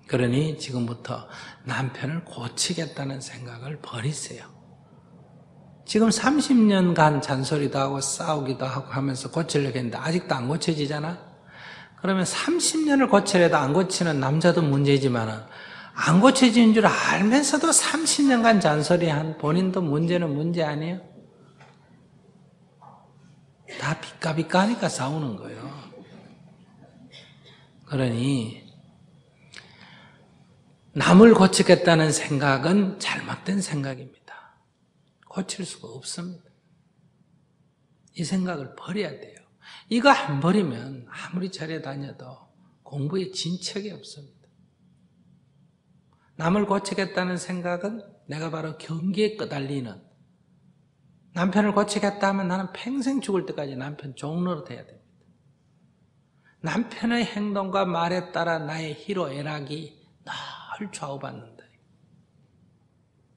그러니 지금부터 남편을 고치겠다는 생각을 버리세요. 지금 30년간 잔소리도 하고 싸우기도 하고 하면서 고치려고 했는데 아직도 안 고쳐지잖아? 그러면 30년을 고치려도 안 고치는 남자도 문제지만 안 고쳐지는 줄 알면서도 30년간 잔소리한 본인도 문제는 문제 아니에요? 다 비까비까 하니까 싸우는 거예요. 그러니 남을 고치겠다는 생각은 잘못된 생각입니다. 고칠 수가 없습니다. 이 생각을 버려야 돼요. 이거 안 버리면 아무리 잘해 다녀도 공부에 진척이 없습니다. 남을 고치겠다는 생각은 내가 바로 경계에 끄달리는, 남편을 고치겠다 하면 나는 평생 죽을 때까지 남편 종로로 돼야 됩니다. 남편의 행동과 말에 따라 나의 희로 애락이 늘 좌우받는다.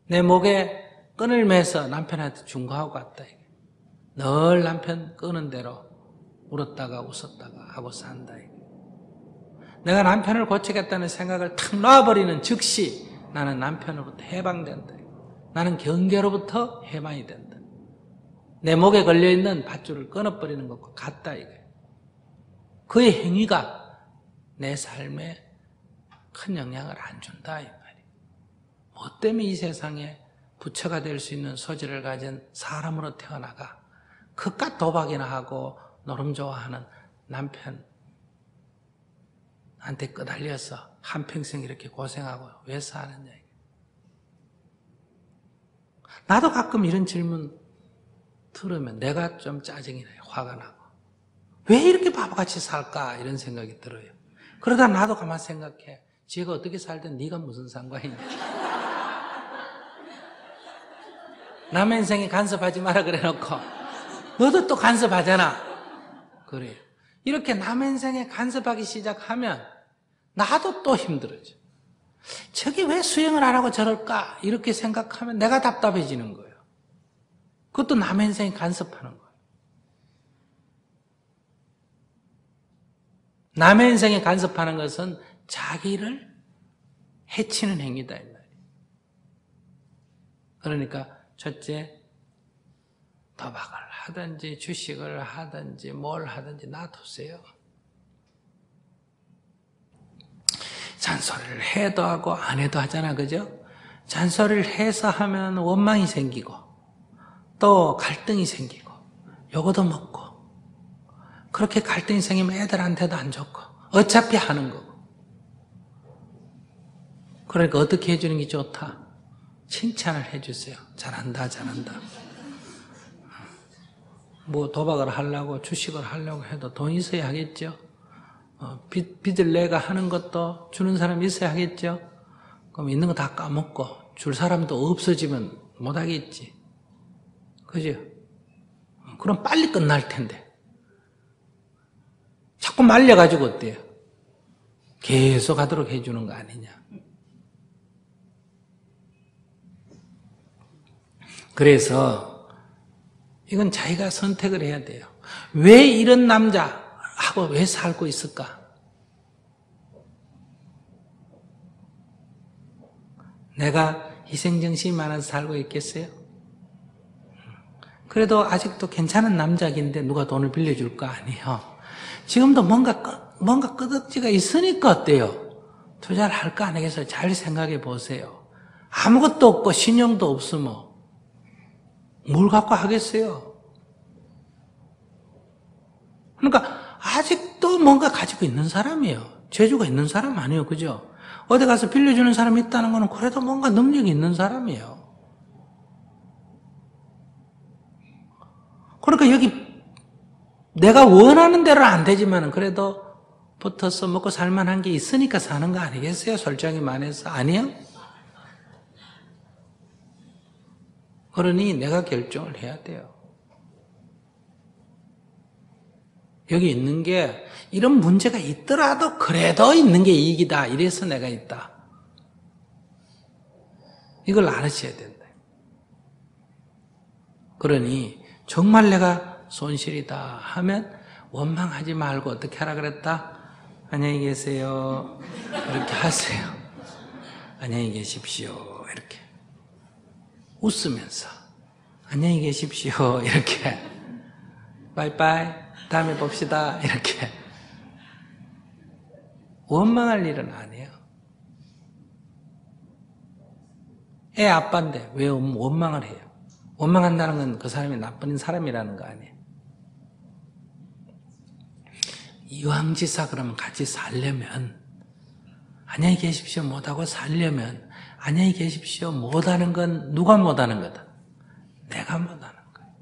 내 목에 끈을 매서 남편한테 중고하고 갔다. 늘 남편 끄는 대로 울었다가 웃었다가 하고 산다. 내가 남편을 고치겠다는 생각을 탁 놔버리는 즉시 나는 남편으로부터 해방된다. 나는 경계로부터 해방이 된다. 내 목에 걸려있는 밧줄을 끊어버리는 것과 같다. 그의 행위가 내 삶에 큰 영향을 안 준다. 이 말이에요. 뭐 때문에 이 세상에 부처가 될 수 있는 소질을 가진 사람으로 태어나가 그깟 도박이나 하고 노름 좋아하는 남편한테 끄달려서 한평생 이렇게 고생하고 왜 사느냐. 나도 가끔 이런 질문 들으면 내가 좀 짜증이 나요. 화가 나고. 왜 이렇게 바보같이 살까? 이런 생각이 들어요. 그러다 나도 가만 생각해. 지가 어떻게 살든 네가 무슨 상관이냐. 남의 인생에 간섭하지 마라 그래 놓고 너도 또 간섭하잖아. 그래요. 이렇게 남의 인생에 간섭하기 시작하면 나도 또 힘들어져. 저게 왜 수행을 안 하고 저럴까? 이렇게 생각하면 내가 답답해지는 거예요. 그것도 남의 인생에 간섭하는 거예요. 남의 인생에 간섭하는 것은 자기를 해치는 행위다. 이 말이에요. 그러니까 첫째, 도박을 하든지 주식을 하든지 뭘 하든지 놔두세요. 잔소리를 해도 하고 안 해도 하잖아. 그죠? 잔소리를 해서 하면 원망이 생기고 또 갈등이 생기고 요거도 먹고 그렇게 갈등이 생기면 애들한테도 안 좋고 어차피 하는 거고. 그러니까 어떻게 해주는 게 좋다? 칭찬을 해주세요. 잘한다 잘한다. 뭐 도박을 하려고 주식을 하려고 해도 돈 있어야 하겠죠. 빚을 내가 하는 것도 주는 사람이 있어야 하겠죠. 그럼 있는 거 다 까먹고 줄 사람도 없어지면 못 하겠지. 그죠? 그럼 빨리 끝날 텐데. 자꾸 말려가지고 어때요? 계속 하도록 해주는 거 아니냐. 그래서 이건 자기가 선택을 해야 돼요. 왜 이런 남자하고 왜 살고 있을까? 내가 희생정신이 많아서 살고 있겠어요? 그래도 아직도 괜찮은 남자인데 누가 돈을 빌려줄 거 아니에요. 지금도 뭔가 끄덕지가 있으니까 어때요? 투자를 할까 안 하겠어요? 잘 생각해 보세요. 아무것도 없고 신용도 없으면 뭘 갖고 하겠어요? 그러니까 아직도 뭔가 가지고 있는 사람이에요. 재주가 있는 사람 아니에요. 그죠? 어디 가서 빌려주는 사람이 있다는 거는 그래도 뭔가 능력이 있는 사람이에요. 그러니까 여기 내가 원하는 대로 안 되지만 그래도 붙어서 먹고 살만한 게 있으니까 사는 거 아니겠어요? 솔직히 말해서. 아니요? 그러니 내가 결정을 해야 돼요. 여기 있는 게 이런 문제가 있더라도 그래도 있는 게 이익이다. 이래서 내가 있다. 이걸 알으셔야 된다. 그러니 정말 내가 손실이다 하면 원망하지 말고 어떻게 하라 그랬다? 안녕히 계세요. 이렇게 하세요. 안녕히 계십시오. 이렇게. 웃으면서 안녕히 계십시오. 이렇게. 바이바이. 다음에 봅시다. 이렇게. 원망할 일은 아니에요. 애 아빠인데 왜 원망을 해요? 원망한다는 건 그 사람이 나쁜 사람이라는 거 아니에요. 이왕지사 그러면 같이 살려면, 안녕히 계십시오 못하고 살려면, 안녕히 계십시오 못하는 건 누가 못하는 거다? 내가 못하는 거예요.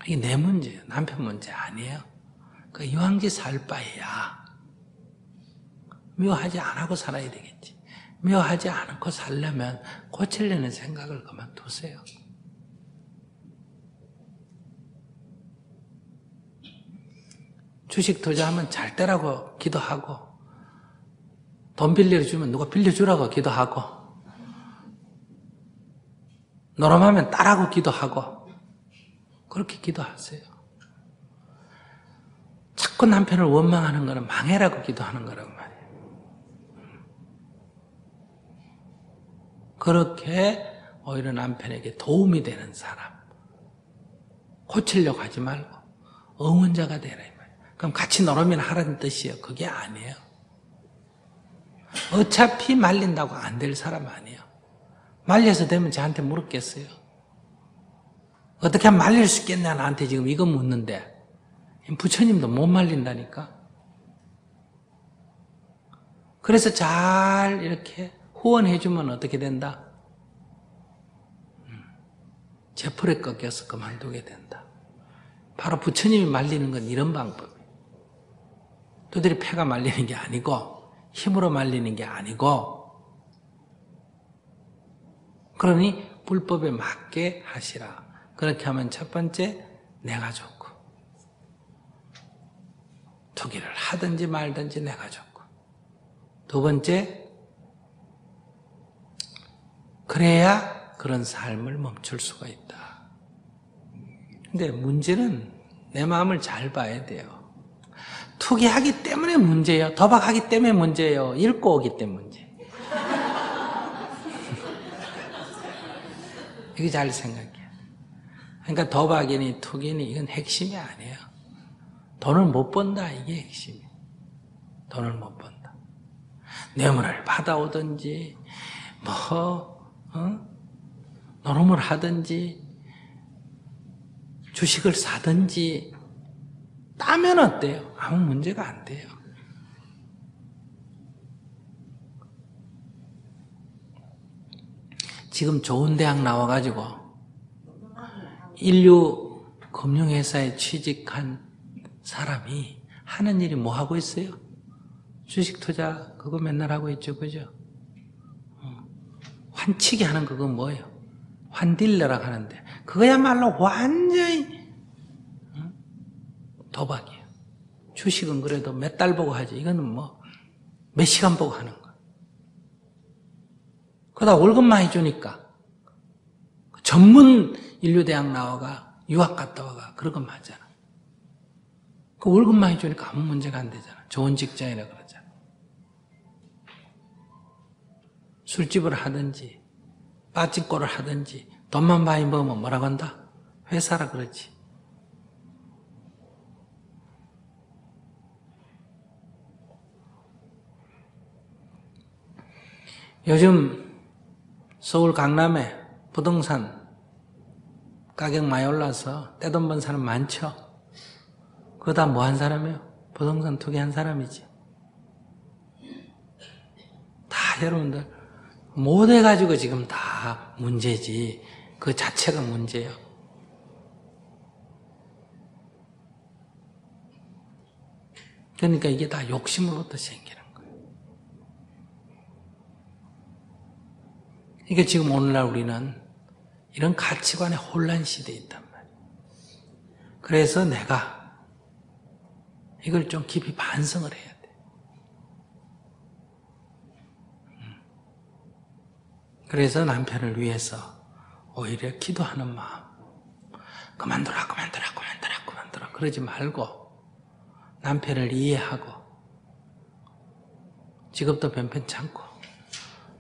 이게 내 문제예요. 남편 문제 아니에요. 그 이왕지 살 바에야 미워하지 않고 살아야 되겠지. 미워하지 않고 살려면 고치려는 생각을 그만두세요. 주식 투자하면 잘 되라고 기도하고, 돈 빌려주면 누가 빌려주라고 기도하고, 노름하면 따라고 기도하고, 그렇게 기도하세요. 자꾸 남편을 원망하는 거는 망해라고 기도하는 거란 말이에요. 그렇게 오히려 남편에게 도움이 되는 사람, 고치려고 하지 말고 응원자가 되라 이 말이에요. 그럼 같이 놀으면 하라는 뜻이에요. 그게 아니에요. 어차피 말린다고 안 될 사람 아니에요. 말려서 되면 저한테 물었겠어요? 어떻게 하면 말릴 수 있겠냐 나한테 지금 이거 묻는데, 부처님도 못 말린다니까. 그래서 잘 이렇게 후원해주면 어떻게 된다? 제풀에 꺾여서 그만두게 된다. 바로 부처님이 말리는 건 이런 방법이에요. 두드리 패가 말리는 게 아니고, 힘으로 말리는 게 아니고, 그러니 불법에 맞게 하시라. 그렇게 하면 첫 번째, 내가 좋고, 투기를 하든지 말든지 내가 좋고, 두 번째, 그래야 그런 삶을 멈출 수가 있다. 근데 문제는 내 마음을 잘 봐야 돼요. 투기하기 때문에 문제예요? 도박하기 때문에 문제예요? 잃고 오기 때문에 문제예요? 이거 잘 생각해요. 그러니까 도박이니 투기니 이건 핵심이 아니에요. 돈을 못 번다, 이게 핵심이에요. 돈을 못 번다. 뇌물을 받아오든지 노름을 하든지 주식을 사든지 따면 어때요? 아무 문제가 안 돼요. 지금 좋은 대학 나와가지고 인류 금융회사에 취직한 사람이 하는 일이 뭐 하고 있어요? 주식 투자 그거 맨날 하고 있죠, 그죠? 환치기 하는 그거 뭐예요? 환딜러라고 하는데 그거야말로 완전히 도박이에요. 주식은 그래도 몇 달 보고 하지, 이거는 뭐 몇 시간 보고 하는 거야. 그러다 월급 많이 주니까 전문 인류대학 나와가 유학 갔다 와가 그러고 하잖아. 그 월급 많이 주니까 아무 문제가 안 되잖아. 좋은 직장이라 그러잖아. 술집을 하든지 빠찌꼬를 하든지 돈만 많이 벌면 뭐라고 한다? 회사라 그러지. 요즘 서울 강남에 부동산 가격 많이 올라서 떼돈 번 사람 많죠? 그거 다 뭐 한 사람이에요? 부동산 투기한 사람이지. 다 여러분들 못 해가지고 지금 다 문제지. 그 자체가 문제예요. 그러니까 이게 다 욕심으로부터 생기는 거예요. 이게 지금 오늘날 우리는 이런 가치관의 혼란 시대에 있단 말이에요. 그래서 내가 이걸 좀 깊이 반성을 해야 돼. 그래서 남편을 위해서 오히려 기도하는 마음. 그만둬라 그러지 말고 남편을 이해하고 직업도 변편찮고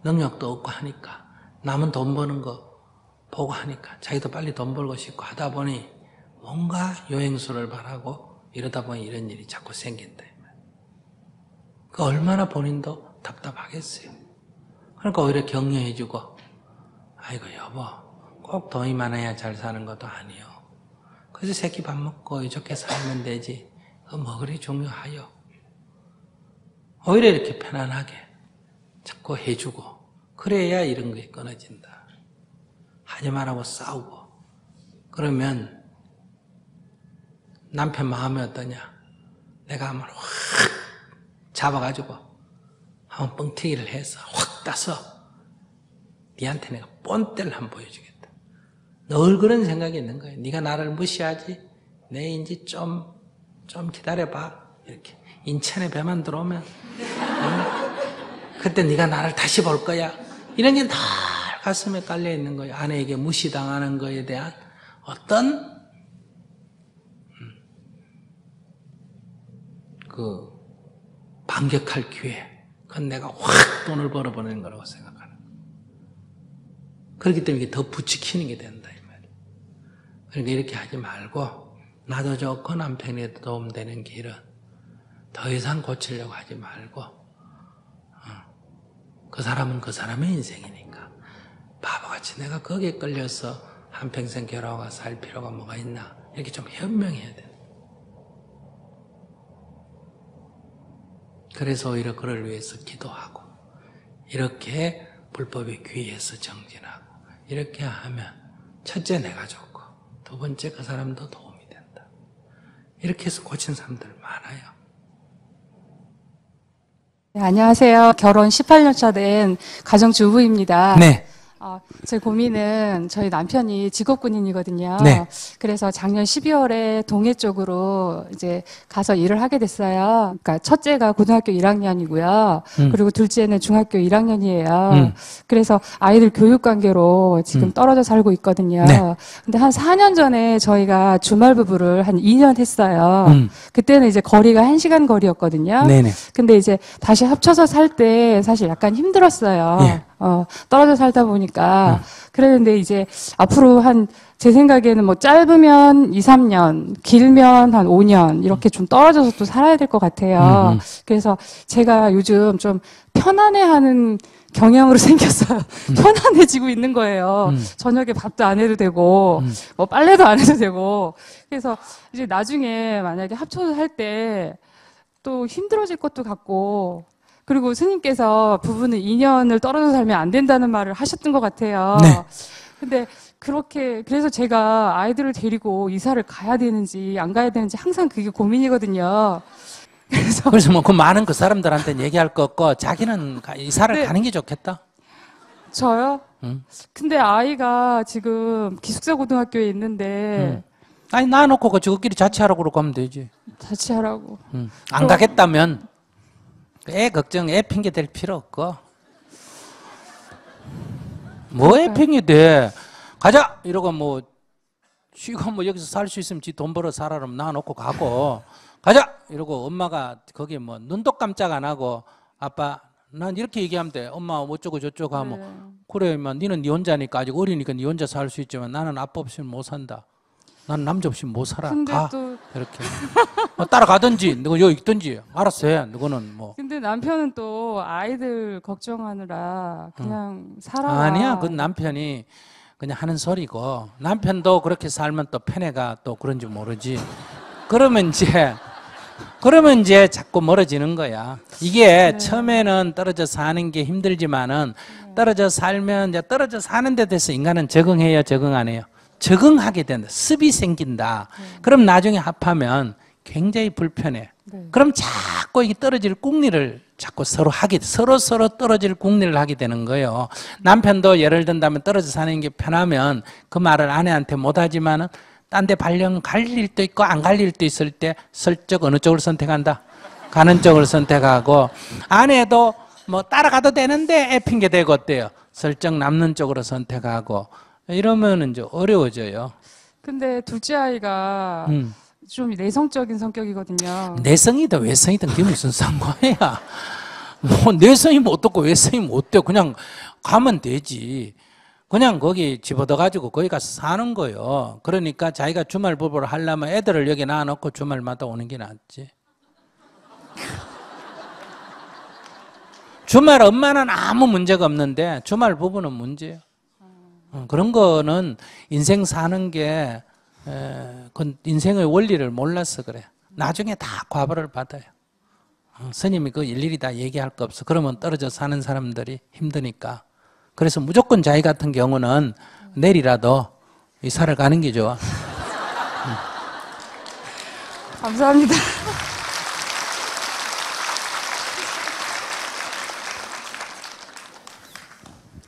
능력도 없고 하니까 남은 돈 버는 거 보고 하니까 자기도 빨리 돈 벌고 싶고 하다 보니 뭔가 요행수를 바라고 이러다 보니 이런 일이 자꾸 생긴다. 그 얼마나 본인도 답답하겠어요. 그러니까 오히려 격려해주고, 아이고 여보 꼭 돈이 많아야 잘 사는 것도 아니요. 그래서 새끼 밥 먹고 좋게 살면 되지. 뭐 그리 중요하요. 오히려 이렇게 편안하게 자꾸 해주고 그래야 이런 게 끊어진다. 하지 말라고 싸우고 그러면 남편 마음이 어떠냐? 내가 한번 확 잡아가지고 한번 뻥튀기를 해서 확 따서 니한테 내가 뻔때를 한번 보여주겠다. 늘 그런 생각이 있는 거예요. 네가 나를 무시하지? 내 이제 좀 기다려봐. 이렇게 인천에 배만 들어오면 그때 네가 나를 다시 볼 거야. 이런 게 다 가슴에 깔려 있는 거예요. 아내에게 무시당하는 거에 대한 어떤 그 반격할 기회. 그건 내가 확 돈을 벌어버리는 거라고 생각하는 거예요. 그렇기 때문에 이게 더 부추기는 게 된다 이 말이에요. 그러니까 이렇게 하지 말고 나도 좋고 남편에도 도움되는 길은 더 이상 고치려고 하지 말고 그 사람은 그 사람의 인생이니까 바보같이 내가 거기에 끌려서 한평생 결혼하고 살 필요가 뭐가 있나 이렇게 좀 현명해야 돼. 그래서 오히려 그를 위해서 기도하고 이렇게 불법에 귀해서 정진하고 이렇게 하면 첫째 내가 좋고 두 번째 그 사람도 도움이 된다. 이렇게 해서 고친 사람들 많아요. 네, 안녕하세요. 결혼 18년 차 된 가정주부입니다. 네. 제 고민은 저희 남편이 직업군인이거든요. 네. 그래서 작년 12월에 동해 쪽으로 이제 가서 일을 하게 됐어요. 그러니까 첫째가 고등학교 1학년이고요. 그리고 둘째는 중학교 1학년이에요. 그래서 아이들 교육 관계로 지금 떨어져 살고 있거든요. 네. 근데 한 4년 전에 저희가 주말 부부를 한 2년 했어요. 그때는 이제 거리가 1시간 거리였거든요. 네네. 근데 이제 다시 합쳐서 살 때 사실 약간 힘들었어요. 예. 떨어져 살다 보니까. 그랬는데 이제 앞으로 제 생각에는 뭐 짧으면 2, 3년, 길면 한 5년, 이렇게 좀 떨어져서 또 살아야 될 것 같아요. 그래서 제가 요즘 좀 편안해하는 경향으로 생겼어요. 편안해지고 있는 거예요. 저녁에 밥도 안 해도 되고, 뭐 빨래도 안 해도 되고. 그래서 이제 나중에 만약에 합쳐서 살 때 또 힘들어질 것도 같고, 그리고 스님께서 부부는 2년을 떨어져 살면 안 된다는 말을 하셨던 것 같아요. 네. 근데 그래서 제가 아이들을 데리고 이사를 가야 되는지 안 가야 되는지 항상 그게 고민이거든요. 그래서 뭐 그 많은 그 사람들한테는 얘기할 거 없고 자기는 이사를 네. 가는 게 좋겠다. 저요? 응. 근데 아이가 지금 기숙사 고등학교에 있는데 아니 놔놓고 그 저끼리 자취하라고 그러고 하면 되지. 자취하라고. 안 가겠다면 애 걱정, 애 핑계 댈 필요 없고. 뭐 애 핑계 대? 가자! 이러고 뭐, 쉬고 뭐 여기서 살 수 있으면 지 돈 벌어 살아라 놔놓고 가고, 가자! 이러고 엄마가 거기에 뭐 눈도 깜짝 안 하고, 아빠, 난 이렇게 얘기하면 돼. 엄마 어쩌고 저쩌고 하면, 네. 그래, 임마, 니는 니 혼자니까 아직 어리니까 니 혼자 살 수 있지만 나는 아빠 없이는 못 산다. 난 남자 없이 못 살아. 근데 가. 또 이렇게. 따라가든지, 누구 여기 있든지, 알았어 해. 누구는 뭐. 근데 남편은 또 아이들 걱정하느라 그냥 살아. 아니야. 그 남편이 그냥 하는 소리고 남편도 그렇게 살면 또 편애가 또 그런지 모르지. 그러면 이제 자꾸 멀어지는 거야. 이게 네. 처음에는 떨어져 사는 게 힘들지만은 떨어져 살면 이제 떨어져 사는 데 대해서 인간은 적응해요, 적응 안 해요? 적응하게 된다. 습이 생긴다. 그럼 나중에 합하면 굉장히 불편해. 네. 그럼 자꾸 이게 떨어질 궁리를 자꾸 서로 떨어질 궁리를 하게 되는 거예요. 남편도 예를 든다면 떨어져 사는 게 편하면 그 말을 아내한테 못 하지만은 딴 데 발령 갈 일도 있고 안 갈 일도 있을 때 슬쩍 어느 쪽을 선택한다? 가는 쪽을 선택하고 아내도 뭐 따라가도 되는데 애 핑계 대고 어때요? 슬쩍 남는 쪽으로 선택하고 이러면 이제 어려워져요. 근데 둘째 아이가 좀 내성적인 성격이거든요. 내성이든 외성이든 그게 무슨 상관이야. 뭐 내성이 못 듣고 외성이 못 돼. 그냥 가면 되지. 그냥 거기 집어넣어가지고 거기 가서 사는 거예요. 그러니까 자기가 주말 부부를 하려면 애들을 여기 놔놓고 주말마다 오는 게 낫지. 주말 엄마는 아무 문제가 없는데 주말 부부는 문제예요. 그런 거는 인생 사는 게 그건 인생의 원리를 몰라서 그래. 나중에 다 과보를 받아요. 스님이 그 일일이 다 얘기할 거 없어. 그러면 떨어져 사는 사람들이 힘드니까. 그래서 무조건 자기 같은 경우는 내일이라도 이사를 가는 게 좋아. 감사합니다.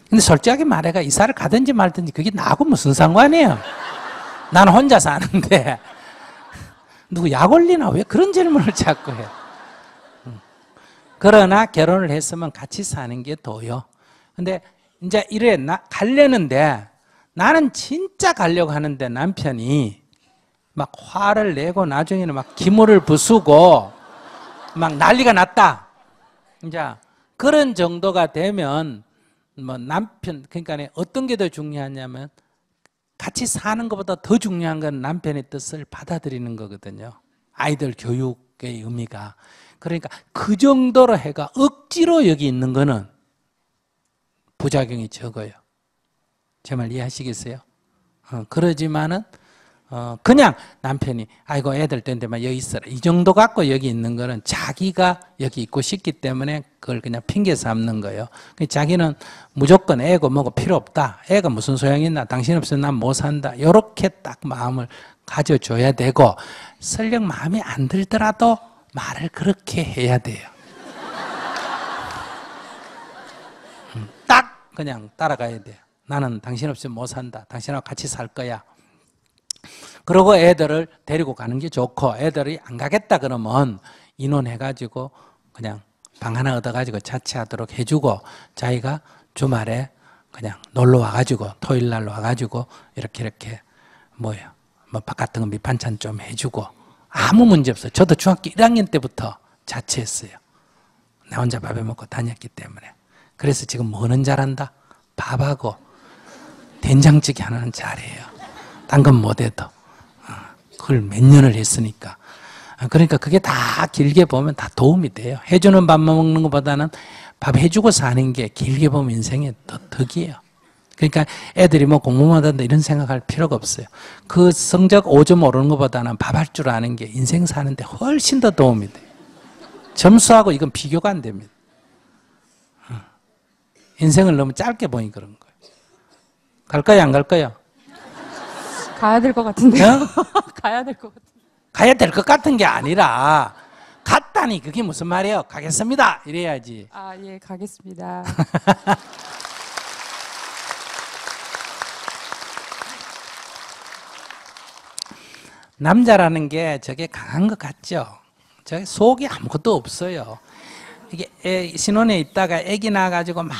근데 솔직하게 말해가 이사를 가든지 말든지 그게 나하고 무슨 상관이에요. 나는 혼자 사는데 누구 약 올리나 왜 그런 질문을 자꾸 해. 그러나 결혼을 했으면 같이 사는 게 더요. 근데 이제 이래 가려는데 나는 진짜 가려고 하는데 남편이 막 화를 내고 나중에는 막 기물을 부수고 막 난리가 났다. 이제 그런 정도가 되면 뭐 남편, 그러니까 어떤 게 더 중요하냐면 같이 사는 것보다 더 중요한 건 남편의 뜻을 받아들이는 거거든요. 아이들 교육의 의미가. 그러니까 그 정도로 해가 억지로 여기 있는 거는 부작용이 적어요. 제 말 이해하시겠어요? 그러지만은 그냥 남편이 아이고 애들 땐데만 여기 있어라 이 정도 갖고 여기 있는 거는 자기가 여기 있고 싶기 때문에 그걸 그냥 핑계 삼는 거예요. 자기는 무조건 애고 뭐고 필요 없다. 애가 무슨 소용이 있나. 당신 없으면 난 못 산다. 이렇게 딱 마음을 가져줘야 되고 설령 마음에 안 들더라도 말을 그렇게 해야 돼요. 딱 그냥 따라가야 돼요. 나는 당신 없으면 못 산다. 당신하고 같이 살 거야. 그리고 애들을 데리고 가는 게 좋고 애들이 안 가겠다 그러면 인원해가지고 그냥 방 하나 얻어가지고 자취하도록 해주고 자기가 주말에 그냥 놀러 와가지고 토요일 날 와가지고 이렇게 뭐예요 뭐 밥 같은 거 밑반찬 좀 해주고 아무 문제 없어요. 저도 중학교 1학년 때부터 자취했어요. 나 혼자 밥해 먹고 다녔기 때문에. 그래서 지금 뭐는 잘한다? 밥하고 된장찌개 하나는 잘해요. 딴 건 못해도. 그걸 몇 년을 했으니까. 그러니까 그게 다 길게 보면 다 도움이 돼요. 해주는 밥 먹는 것보다는 밥 해주고 사는 게 길게 보면 인생의 더 덕이에요. 그러니까 애들이 뭐 공부만 한다 이런 생각할 필요가 없어요. 그 성적 5점 오르는 것보다는 밥 할 줄 아는 게 인생 사는데 훨씬 더 도움이 돼요. 점수하고 이건 비교가 안 됩니다. 인생을 너무 짧게 보니 그런 거예요. 갈까요 안 갈까요? 가야 될 것 같은데요. 가야 될 것 같은데. 가야 될 것 같은 게 아니라 갔다니 그게 무슨 말이에요? 가겠습니다 이래야지. 아, 예, 가겠습니다. 남자라는 게 저게 강한 것 같죠? 저게 속에 아무것도 없어요. 이게 신혼에 있다가 아기 낳아가지고 막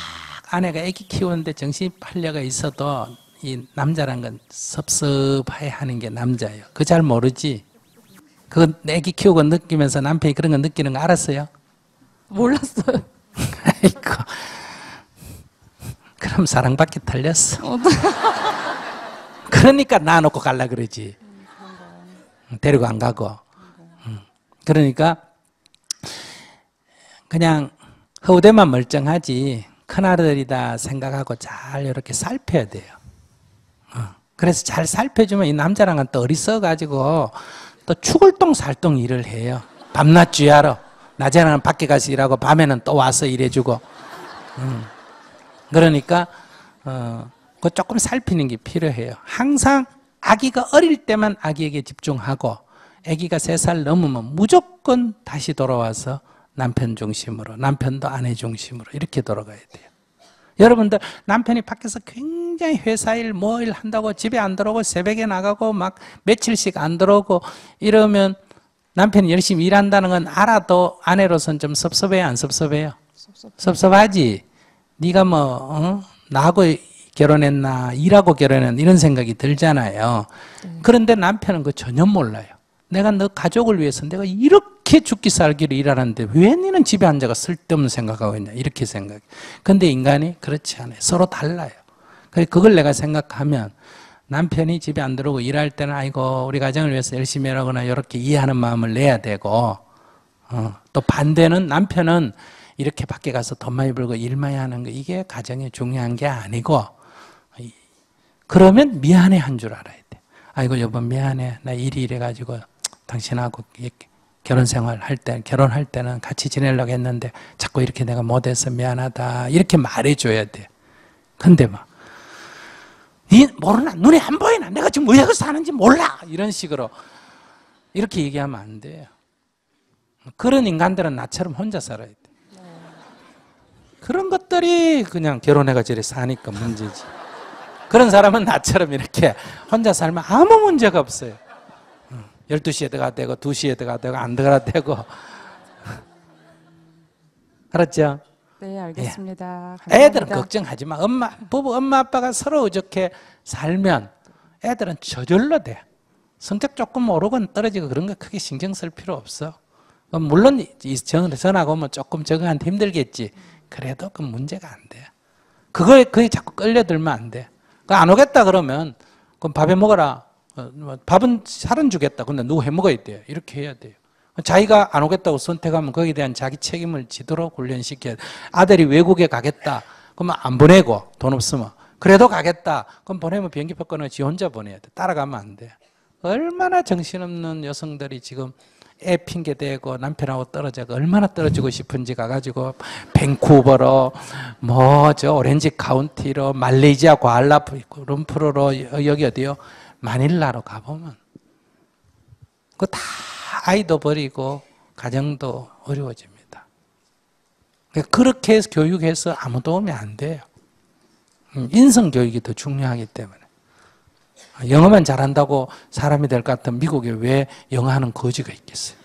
아내가 아기 키우는데 정신이 팔려가 있어도 이 남자란 건 섭섭해 하는 게 남자예요. 그거 잘 모르지? 그거 아기 키우고 느끼면서 남편이 그런 거 느끼는 거 알았어요? 몰랐어요. 아이고. 그럼 사랑받기 틀렸어. 그러니까 놔놓고 갈라 그러지. 데리고 안 가고. 그러니까 그냥 허우대만 멀쩡하지 큰아들이다 생각하고 잘 이렇게 살펴야 돼요. 그래서 잘 살펴주면 이 남자랑은 또 어리석어가지고 또 죽을똥 살똥 일을 해요. 밤낮 쥐하러. 낮에는 밖에 가서 일하고 밤에는 또 와서 일해주고. 그러니까 그 조금 살피는 게 필요해요. 항상 아기가 어릴 때만 아기에게 집중하고 아기가 3살 넘으면 무조건 다시 돌아와서 남편 중심으로, 남편도 아내 중심으로 이렇게 돌아가야 돼요. 여러분들 남편이 밖에서 굉장히 회사 일, 뭐 일 한다고 집에 안 들어오고 새벽에 나가고 막 며칠씩 안 들어오고 이러면 남편이 열심히 일한다는 건 알아도 아내로서는 좀 섭섭해요, 안 섭섭해요? 섭섭하지. 네가 뭐 나하고 결혼했나 일하고 결혼했나 이런 생각이 들잖아요. 그런데 남편은 그거 전혀 몰라요. 내가 너 가족을 위해서 내가 이렇게 죽기 살기로 일하는데 왜 너는 집에 앉아가 쓸데없는 생각하고 있냐 이렇게 생각해. 근데 인간이 그렇지 않아요. 서로 달라요. 그걸 내가 생각하면 남편이 집에 안 들어오고 일할 때는 아이고 우리 가정을 위해서 열심히 하라거나 이렇게 이해하는 마음을 내야 되고 또 반대는 남편은 이렇게 밖에 가서 돈 많이 벌고 일 많이 하는 거 이게 가정에 중요한 게 아니고 그러면 미안해 한 줄 알아야 돼. 아이고 여보 미안해 나 일이 이래가지고 당신하고 결혼 생활 할 때, 결혼할 때는 같이 지내려고 했는데 자꾸 이렇게 내가 못해서 미안하다. 이렇게 말해줘야 돼. 근데 막, 니 모르나? 눈에 안 보이나? 내가 지금 왜 여기서 사는지 몰라? 이런 식으로 이렇게 얘기하면 안 돼요. 그런 인간들은 나처럼 혼자 살아야 돼. 그런 것들이 그냥 결혼해가 저리 사니까 문제지. 그런 사람은 나처럼 이렇게 혼자 살면 아무 문제가 없어요. 12시에 들어가도 되고 2시에 들어가도 되고 안 들어가도 되고. 알았죠? 네, 알겠습니다. 애들은 감사합니다. 걱정하지 마. 엄마 아빠가 서로 어떻게 살면 애들은 저절로 돼. 성적 조금 오르건 떨어지고 그런 거 크게 신경 쓸 필요 없어. 물론 전화가 오면 조금 적응하는데 힘들겠지. 그래도 그 문제가 안 돼. 그거에 자꾸 끌려들면 안 돼. 안 오겠다 그러면 그럼 밥에 먹어라. 밥은 살은 주겠다. 근데 누구 해 먹어야 돼. 이렇게 해야 돼요. 자기가 안 오겠다고 선택하면 거기에 대한 자기 책임을 지도록 훈련시켜야 돼. 아들이 외국에 가겠다. 그러면 안 보내고 돈 없으면. 그래도 가겠다. 그럼 보내면 비행기표 끊어 지 혼자 보내야 돼. 따라가면 안 돼. 얼마나 정신없는 여성들이 지금 애 핑계대고 남편하고 떨어져가 얼마나 떨어지고 싶은지 가가지고 밴쿠버로 뭐 저 오렌지 카운티로 말레이시아 쿠알라룸푸르로 여기 어디요? 마닐라로 가보면 그거 다 아이도 버리고 가정도 어려워집니다. 그렇게 해서 교육해서 아무 도움이 안 돼요. 인성교육이 더 중요하기 때문에. 영어만 잘한다고 사람이 될 것 같으면 미국에 왜 영어 하는 거지가 있겠어요?